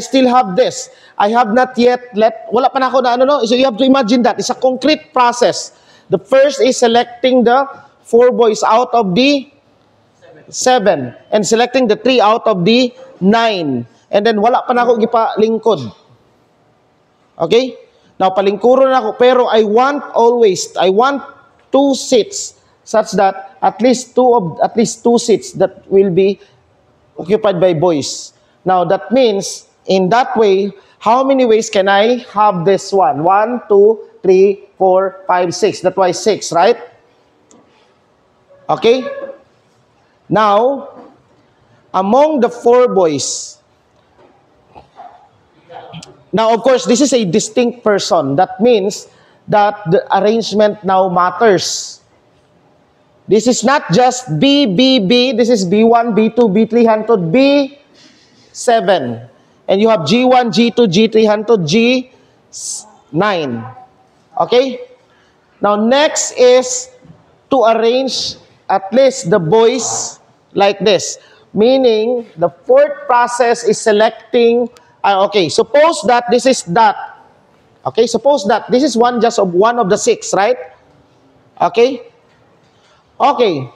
still have this. I have not yet wala pa na ako na ano, no? So you have to imagine that. It's a concrete process. The first is selecting the 4 boys out of the 7 and selecting the 3 out of the 9. And then wala pa na ako gipalingkod. Okay? Now, palingkuro na ako, pero I want 2 seats such that at least two seats that will be occupied by boys. Now, that means, in that way, how many ways can I have this one? 1, 2, 3, 4, 5, 6. That's why 6, right? Okay? Now, among the 4 boys, now, of course, this is a distinct person. That means that the arrangement now matters. This is not just B, B, B. This is B1, B2, B3, hantod B7. And you have G1, G2, G3, hantod G9. Okay? Now, next is to arrange at least the boys like this. Meaning, the fourth process is selecting, okay, suppose that this is that. Okay, suppose that this is one of the 6, right? Okay? Okay.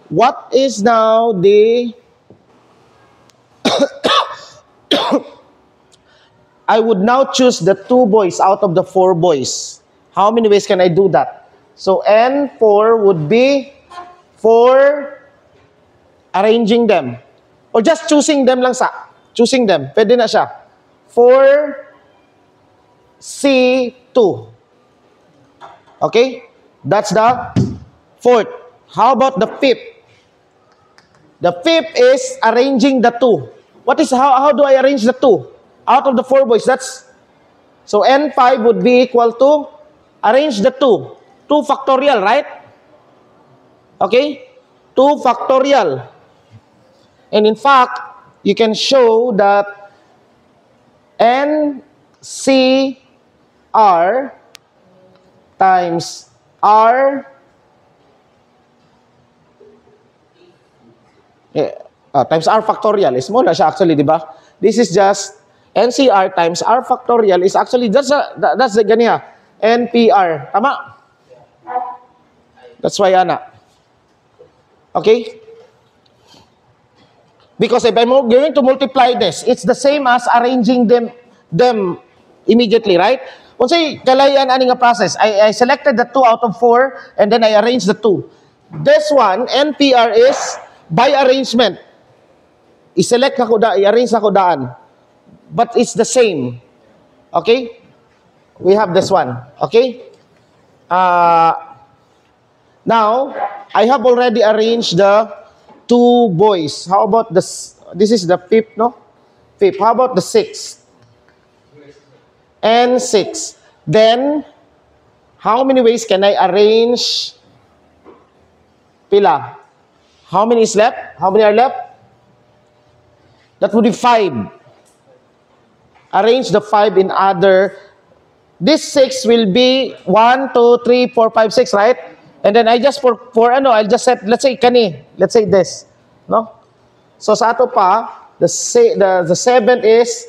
What is now the... I would now choose the 2 boys out of the 4 boys. How many ways can I do that? So, N4 would be for arranging them. Or just choosing them lang sa. Choosing them. Pwede na siya. For C2. Okay? That's the 4th. How about the 5th? The 5th is arranging the 2. What is, how do I arrange the 2? Out of the 4 boys, that's, so N5 would be equal to, arrange the 2. 2 factorial, right? Okay? 2 factorial. And in fact, you can show that NCR times R times R factorial is mo na siya actually, di ba? This is just NCR times R factorial is actually, that's the ganiya. NPR. Tama? That's why, Ana. Okay? Because if I'm going to multiply this, it's the same as arranging them immediately, right? Kung say, kalayan ani nga process, I selected the 2 out of 4, and then I arranged the 2. This one, NPR is by arrangement. I-select ako i-arrange ako daan. But it's the same. Okay? We have this one. Okay? Now, I have already arranged the 2 boys. How about this? This is the 5th, no? 5th. How about the 6th? And 6. Then, how many ways can I arrange pila? How many is left? How many are left? That would be 5. Arrange the 5 in other. This 6 will be 1, 2, 3, 4, 5, 6, right? And then I just I'll just set, let's say kani. Let's say this, no? So sa ato pa, the 7th is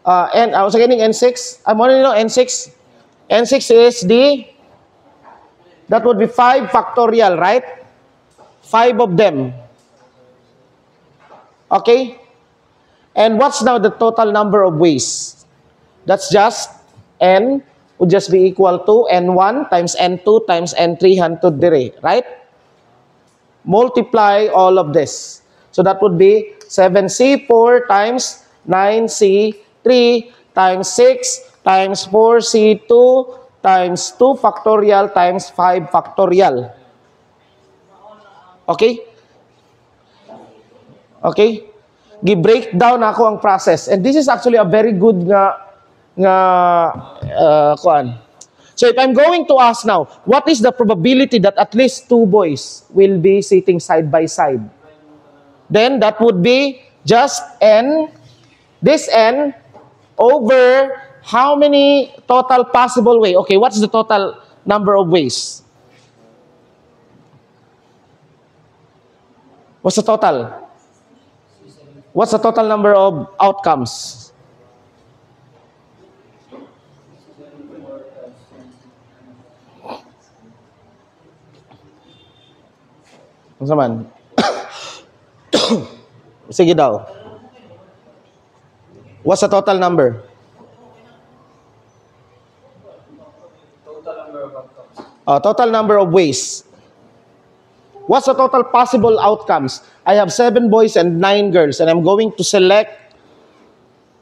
and I was getting N6. I'm only know N6. N6 is that would be 5 factorial, right? 5 of them. Okay? And what's now the total number of ways? That's just N would just be equal to N1 times N2 times N3 hantud dire, right? Multiply all of this. So that would be 7C4 times 9C3 times 6 times 4C2 times 2 factorial times 5 factorial. Okay? Okay? Gi-break down ako ang process. And this is actually a very good kuan. So if I'm going to ask now, what is the probability that at least 2 boys will be sitting side by side? Then that would be just N, this N, over how many total possible way? Okay, what's the total number of ways? What's the total? What's the total number of outcomes? Ano man? Sige daw. What's the total number? Total number of ways. What's the total possible outcomes? I have 7 boys and 9 girls, and I'm going to select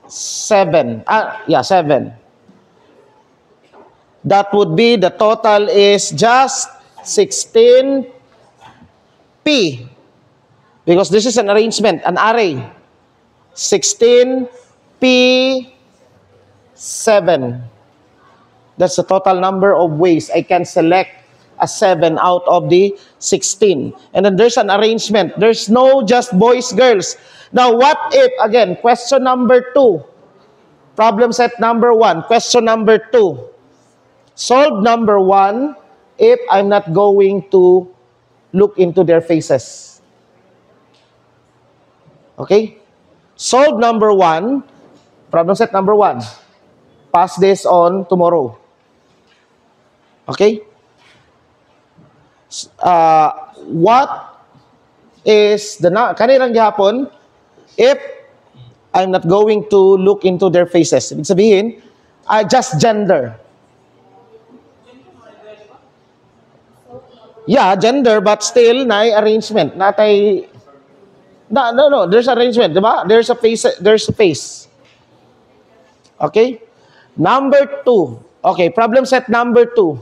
7. 7. That would be, the total is just 16P. Because this is an arrangement, an array. 16P7. That's the total number of ways I can select a 7 out of the 16. And then there's an arrangement. There's no just boys, girls. Now, what if, again, question number 2. Problem set number 1. Question number 2. Solve number 1 if I'm not going to look into their faces. Okay? Solve number 1. Problem set number 1. Pass this on tomorrow. Okay? What is the kanirang gihapon if I'm not going to look into their faces? Ibig sabihin, just gender. Yeah, gender, but still, na arrangement. Natay, no, there's arrangement, di ba? There's a face. Okay? Number 2. Okay, problem set number 2.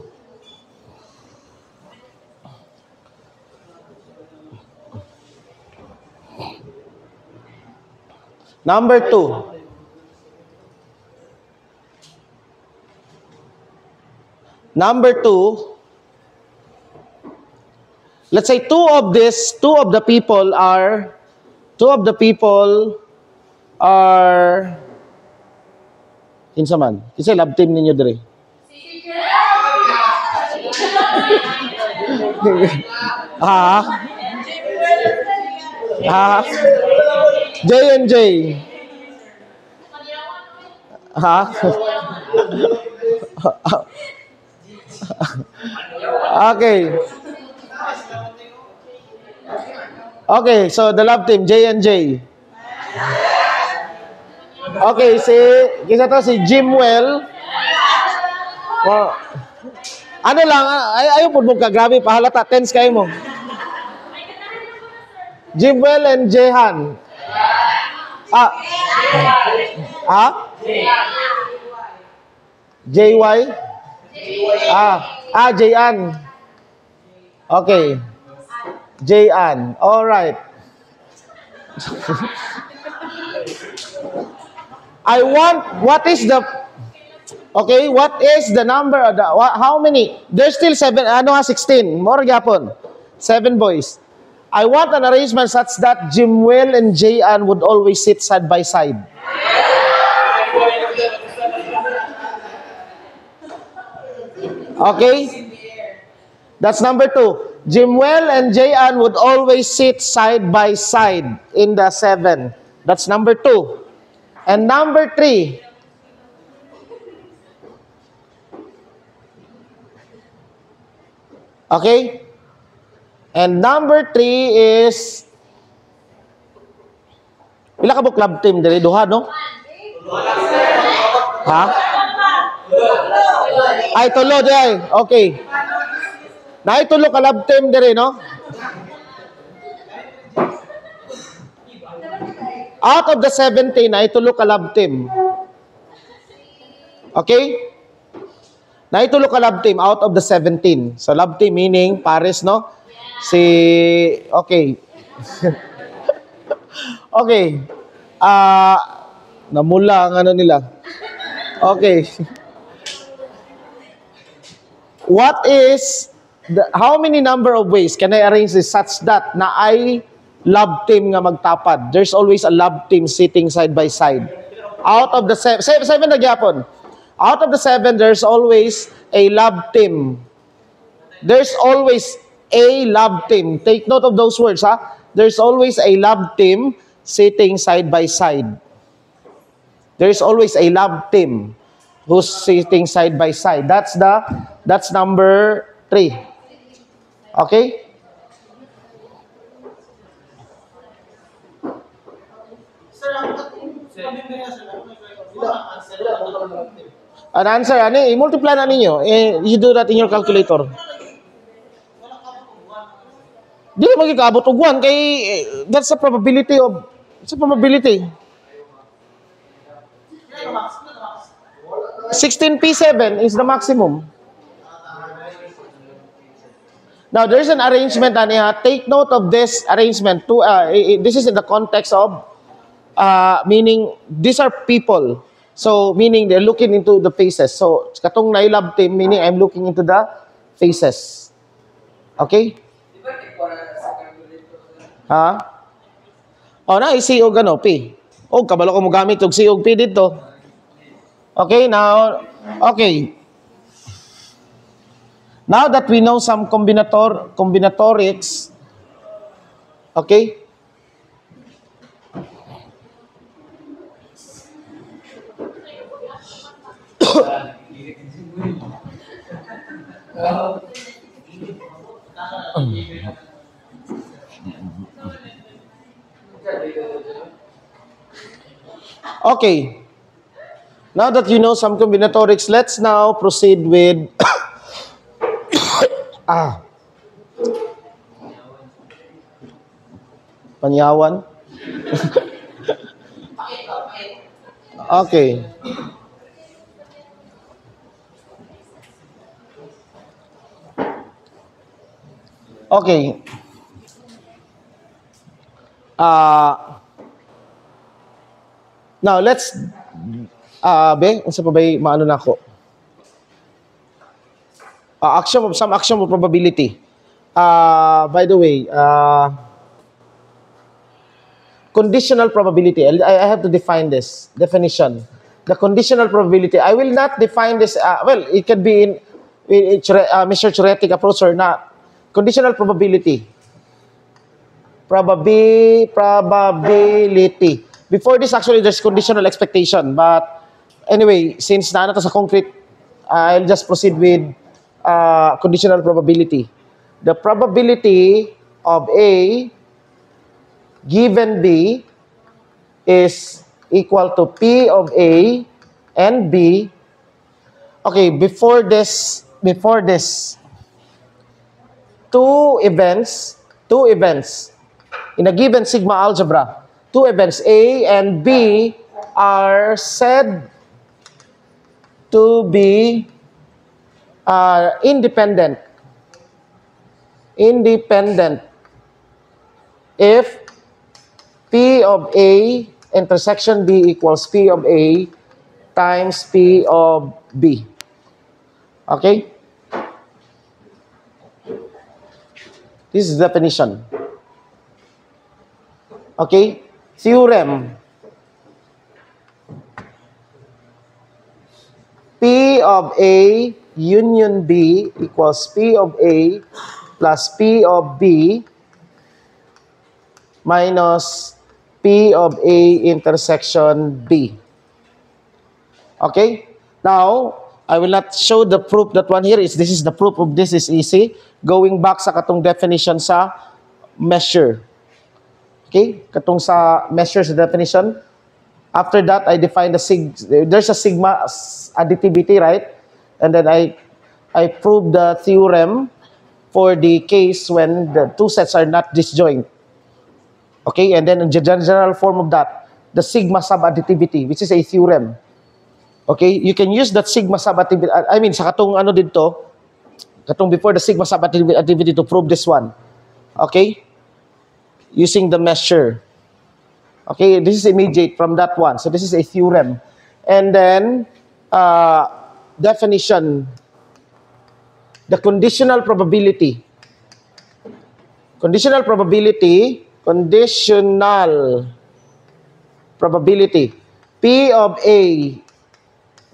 Number 2. Number 2. Let's say two of the people are kinsa man? Kinsa love team ninyo dire? J and J. Okay, so the love team, J and J. Okay, si Jimwell. Wow. Ano lang, ayaw po mo ka, grabe, pahalata, tense kayo mo. Jimwell and Jehan. JY? Jayan. Okay. Jayan. All right. What is the number of how many? There's still 16. More gyapon. 7 boys. I want an arrangement such that Jimwell and Jayan would always sit side by side. Okay? That's number 2. Jimwell and Jayan would always sit side by side in the 7. That's number 2. And number 3. Okay? And number 3 is pila ka bo club team diri? Duha, no? Ha? Ay, tulo diri. Okay. Naitulo ka club team diri, no? Out of the 17, naitulo ka love team. Okay? Naitulo ka love team out of the 17. So love team meaning pares, no? Okay. Okay. Namula ang ano nila. Okay. What is how many number of ways can I arrange this such that na I love team nga magtapad? There's always a love team sitting side by side. Out of the 7 na gyapon. Out of the 7, there's always a love team. There's always a love team. Take note of those words, ha? There's always a love team sitting side by side. There's always a love team who's sitting side by side. That's number 3. Okay? An answer, i-multiply na ninyo. You do that in your calculator. Di na magkakaabot og 1 kay that's the probability of it's a probability. 16p7 is the maximum. Now there's an arrangement aniha. Take note of this arrangement. This is in the context of meaning these are people. So meaning they're looking into the faces. So katong nailab team meaning I'm looking into the faces. Okay? Ha? O na, isiog P. O, kabalo ko mo gamit og siog P dito. Okay, now that we know some combinatorics, okay? Okay. Now that you know some combinatorics, let's now proceed with panyawan. Okay. Okay. Now let's unsa pa bay maano nako? Some action of probability. By the way, conditional probability. I have to define this definition. The conditional probability. I will not define this. Well, it can be in Mr. Theoretic approach or not. Conditional probability. Probability. Before this, actually, there's conditional expectation. But anyway, since na sa concrete, I'll just proceed with conditional probability. The probability of A given B is equal to P of A and B. Okay, before this, two events in a given sigma algebra, two events A and B are said to be independent if P of A intersection B equals P of A times P of B. Okay? This is definition. Okay? Theorem. P of A union B equals P of A plus P of B minus P of A intersection B. Okay? Now, I will not show the proof that one here is. This is the proof of this is easy. Going back sa katong definition sa measure. Okay? Katong sa measure sa definition. After that, I define there's a sigma additivity, right? And then I prove the theorem for the case when the two sets are not disjoint. Okay? And then in the general form of that, the sigma subadditivity, which is a theorem. Okay? You can use that sigma subadditivity. I mean, sa katong ano dito, katong before the sigma subadditivity to prove this one. Okay? Using the measure. Okay? This is immediate from that one. So this is a theorem. And then, definition. The conditional probability. Conditional probability. P of A,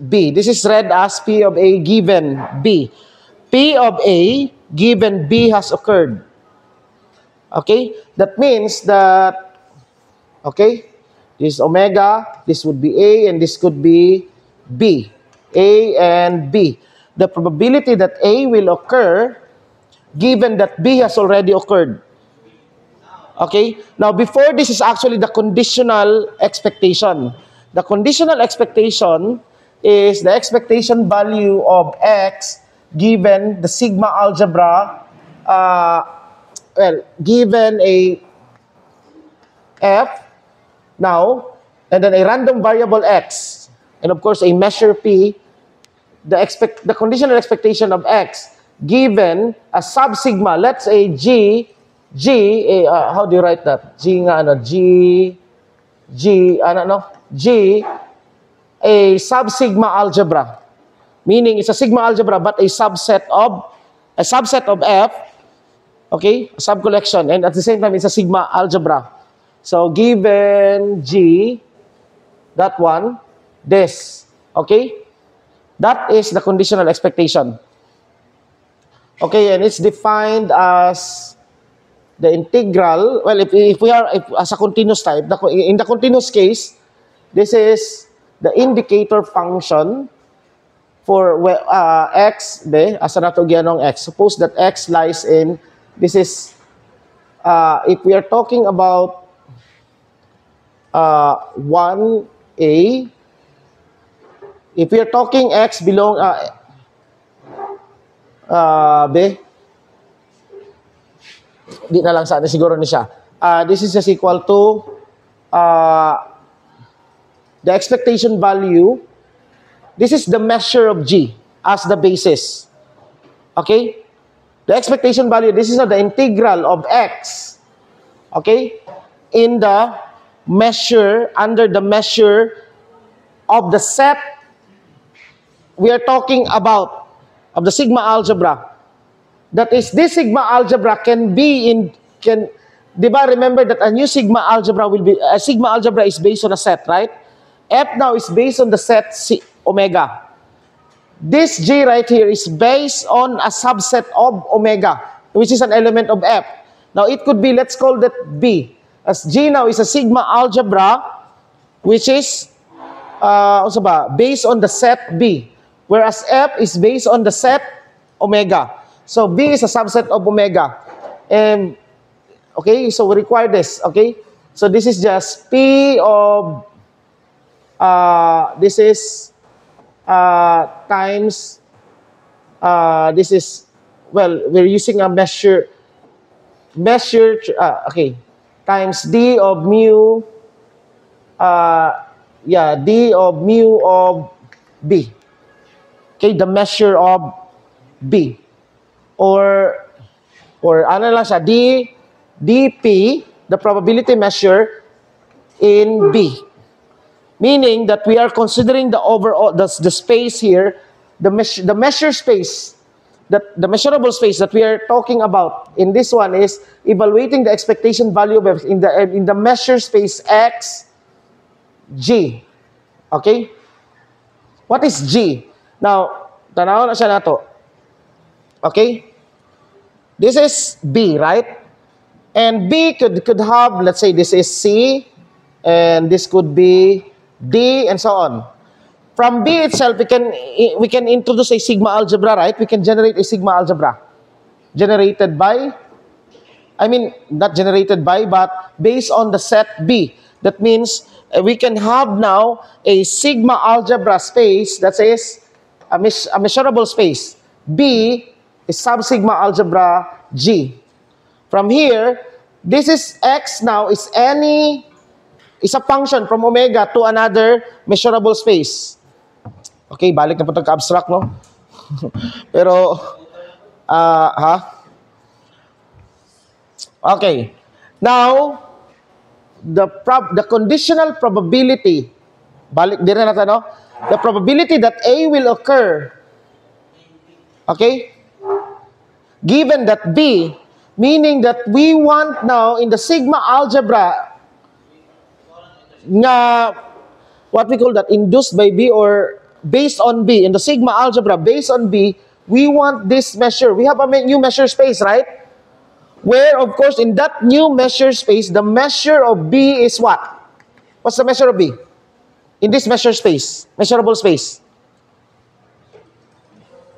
B. This is read as P of A given B. P of A given B has occurred. Okay? That means that, okay, this is omega, this would be A, and this could be B. A and B. The probability that A will occur given that B has already occurred. Okay? Now, before this is actually the conditional expectation. The conditional expectation is the expectation value of X given the sigma algebra, given a F now, and then a random variable X, and of course a measure P, the conditional expectation of X given a subsigma, let's say G, how do you write that? G, a subsigma algebra. Meaning it's a sigma algebra but a subset of F, okay, a subcollection, and at the same time it's a sigma algebra. So given G, that one, this, Okay? That is the conditional expectation. Okay, and it's defined as the integral. Well, if we are as a continuous type, in the continuous case, this is the indicator function for x, asa na to gyanong x. Suppose that x lies in, this is, if we are talking about 1a, if we are talking x belong, di na lang sana siguro ni siya. This is just equal to the expectation value. This is the measure of g as the basis. Okay? The expectation value, this is the integral of x. Okay? In the measure, under the measure of the set we are talking about, of the sigma algebra. That is, this sigma algebra can be in, diba, remember that a new sigma algebra will be, a sigma algebra is based on a set, right? F now is based on the set omega. This G right here is based on a subset of omega, which is an element of F. Now it could be, let's call that B. As G now is a sigma algebra, which is, based on the set B. Whereas F is based on the set omega. So B is a subset of omega. And okay, so we require this. Okay, so this is just P of this is times this is, well, we're using a measure okay, times D of mu D of mu of B. Okay, the measure of B. Or ano lang siya, dp, the probability measure in B. Meaning that we are considering the overall, the space here, the measure space, the measurable space that we are talking about in this one is evaluating the expectation value of in the measure space X, G. Okay? What is G? Now, tanaw na siya nato. Okay? This is B, right? And B could have, let's say this is C, and this could be D, and so on. From B itself, we can introduce a sigma algebra, right? We can generate a sigma algebra. Generated by, I mean, not generated by, but based on the set B. That means we can have now a sigma algebra space that is a measurable space. B is sub-sigma algebra G. From here, this is X now is a function from omega to another measurable space. Okay, balik na po ito ka-abstract, no? Pero, Okay. Now, the conditional probability, balik din na natin, no? The probability that A will occur, okay? Given that B, meaning that we want now in the sigma algebra, what we call that, induced by B or based on B, in the sigma algebra based on B, we want this measure. We have a new measure space, right? Where, of course, in that new measure space, the measure of B is what? What's the measure of B? In this measure space, measurable space.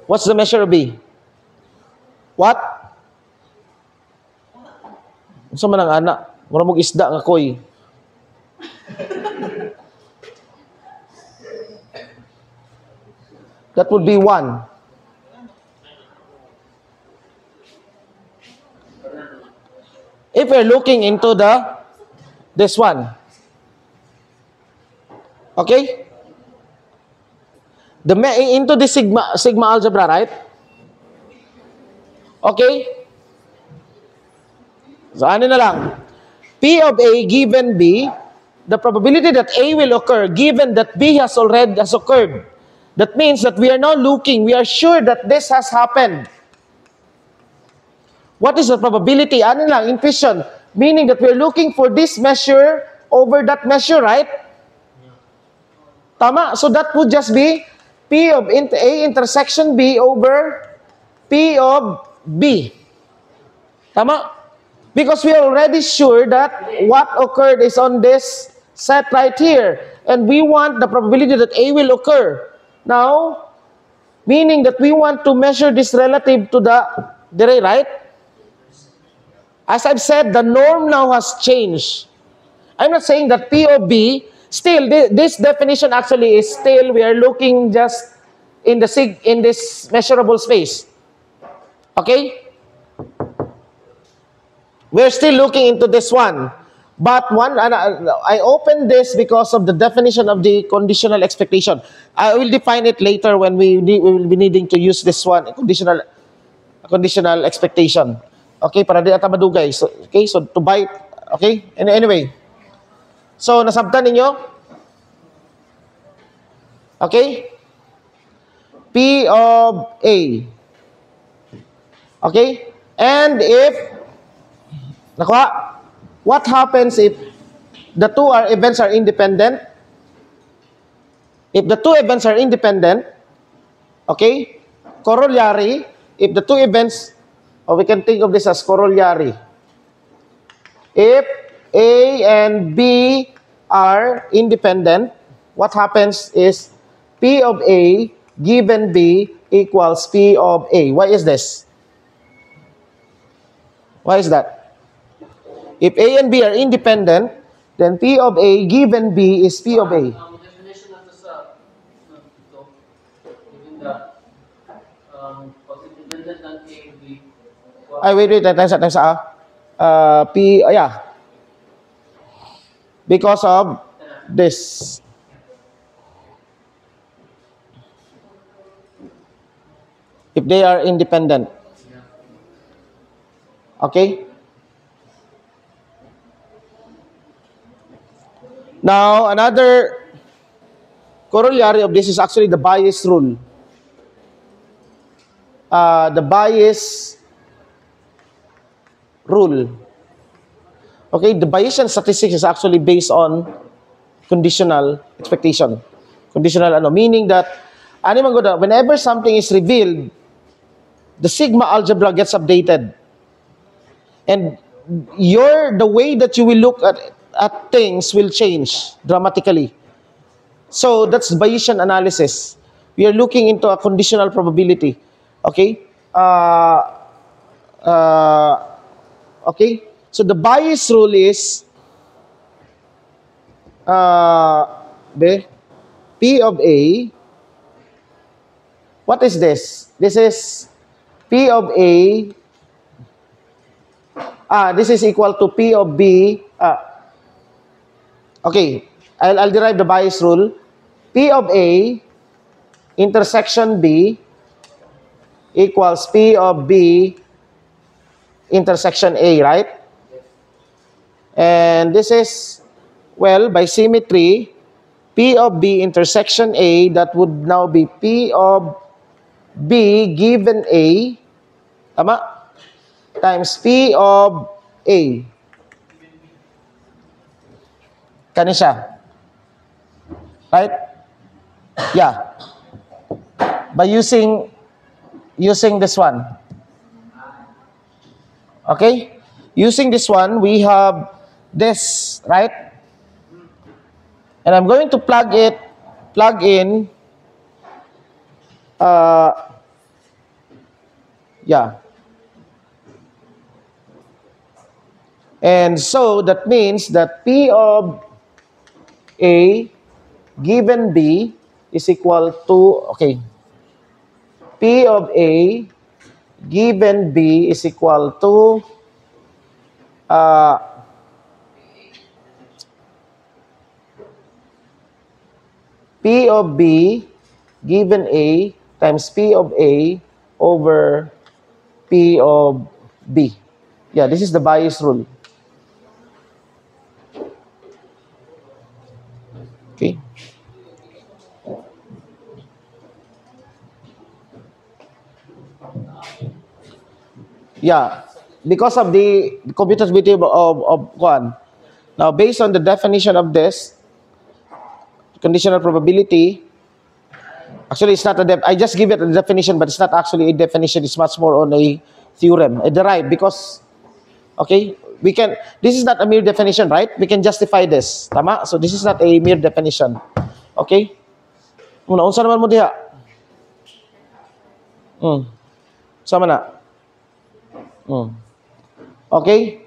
What's the measure of B? What? Unsa man ang ana? Mura mong isda nga koy. That would be 1. If we're looking into this one. Okay? Into the sigma algebra, right? Okay? So ano na lang? P of A given B, the probability that A will occur given that B has occurred. That means that we are now looking, we are sure that this has happened. What is the probability? Ano lang, intuition. Meaning that we are looking for this measure over that measure, right? Tama? So that would just be P of A intersection B over P of B. Tama? Because we are already sure that what occurred is on this set right here. And we want the probability that A will occur. Now, meaning that we want to measure this relative to the ray, right? As I've said, the norm now has changed. I'm not saying that P of B, still, this definition actually is still, we are looking just in this measurable space. Okay? We're still looking into this one. But I opened this because of the definition of the conditional expectation. I will define it later when we will be needing to use this one, conditional expectation. Okay, para di ata madugay. So, okay, so to bite. Okay, anyway. So, nasabtan ninyo? Okay? P of A. Okay? And if, nakuha, what happens if the two events are independent? If the two events are independent, okay, corollary, if the two events, or we can think of this as corollary. If A and B are independent, what happens is P of A given B equals P of A. Why is this? Why is that? If A and B are independent, then P of A given B is P of A. Ang definition na to sa ito, given that pag independent ng A and B, Ay, wait, times P, yeah. Because of this. If they are independent. Okay? Now, another corollary of this is actually the Bayes rule. The Bayes rule. Okay, the Bayesian statistics is actually based on conditional expectation. Conditional meaning that whenever something is revealed, the sigma algebra gets updated. And the way that you will look at things will change dramatically. So that's Bayesian analysis. We are looking into a conditional probability. Okay? Okay? So the Bayes rule is P of A. What is this? This is P of A. This is equal to P of B. Okay, I'll derive the Bayes rule. P of A intersection B equals P of B intersection A, right? And this is, well, by symmetry, P of B intersection A, that would now be P of B given A, tama? Times P of A. Kani siya. Right? Yeah. By using this one. Okay? Using this one, we have this, right? And I'm going to plug in, yeah. And so that means that P of A given B is equal to, okay, P of A given B is equal to P of B given A times P of A over P of B. Yeah, this is the Bayes rule. Okay. Yeah, because of the computability of Kwan. Now, based on the definition of this, conditional probability, actually it's not I just give it a definition, but it's not actually a definition. It's much more on a theorem, a derived, because, okay, this is not a mere definition, right? We can justify this. Tama? So this is not a mere definition. Okay? Unsa naman mo diha? Sama na. Okay?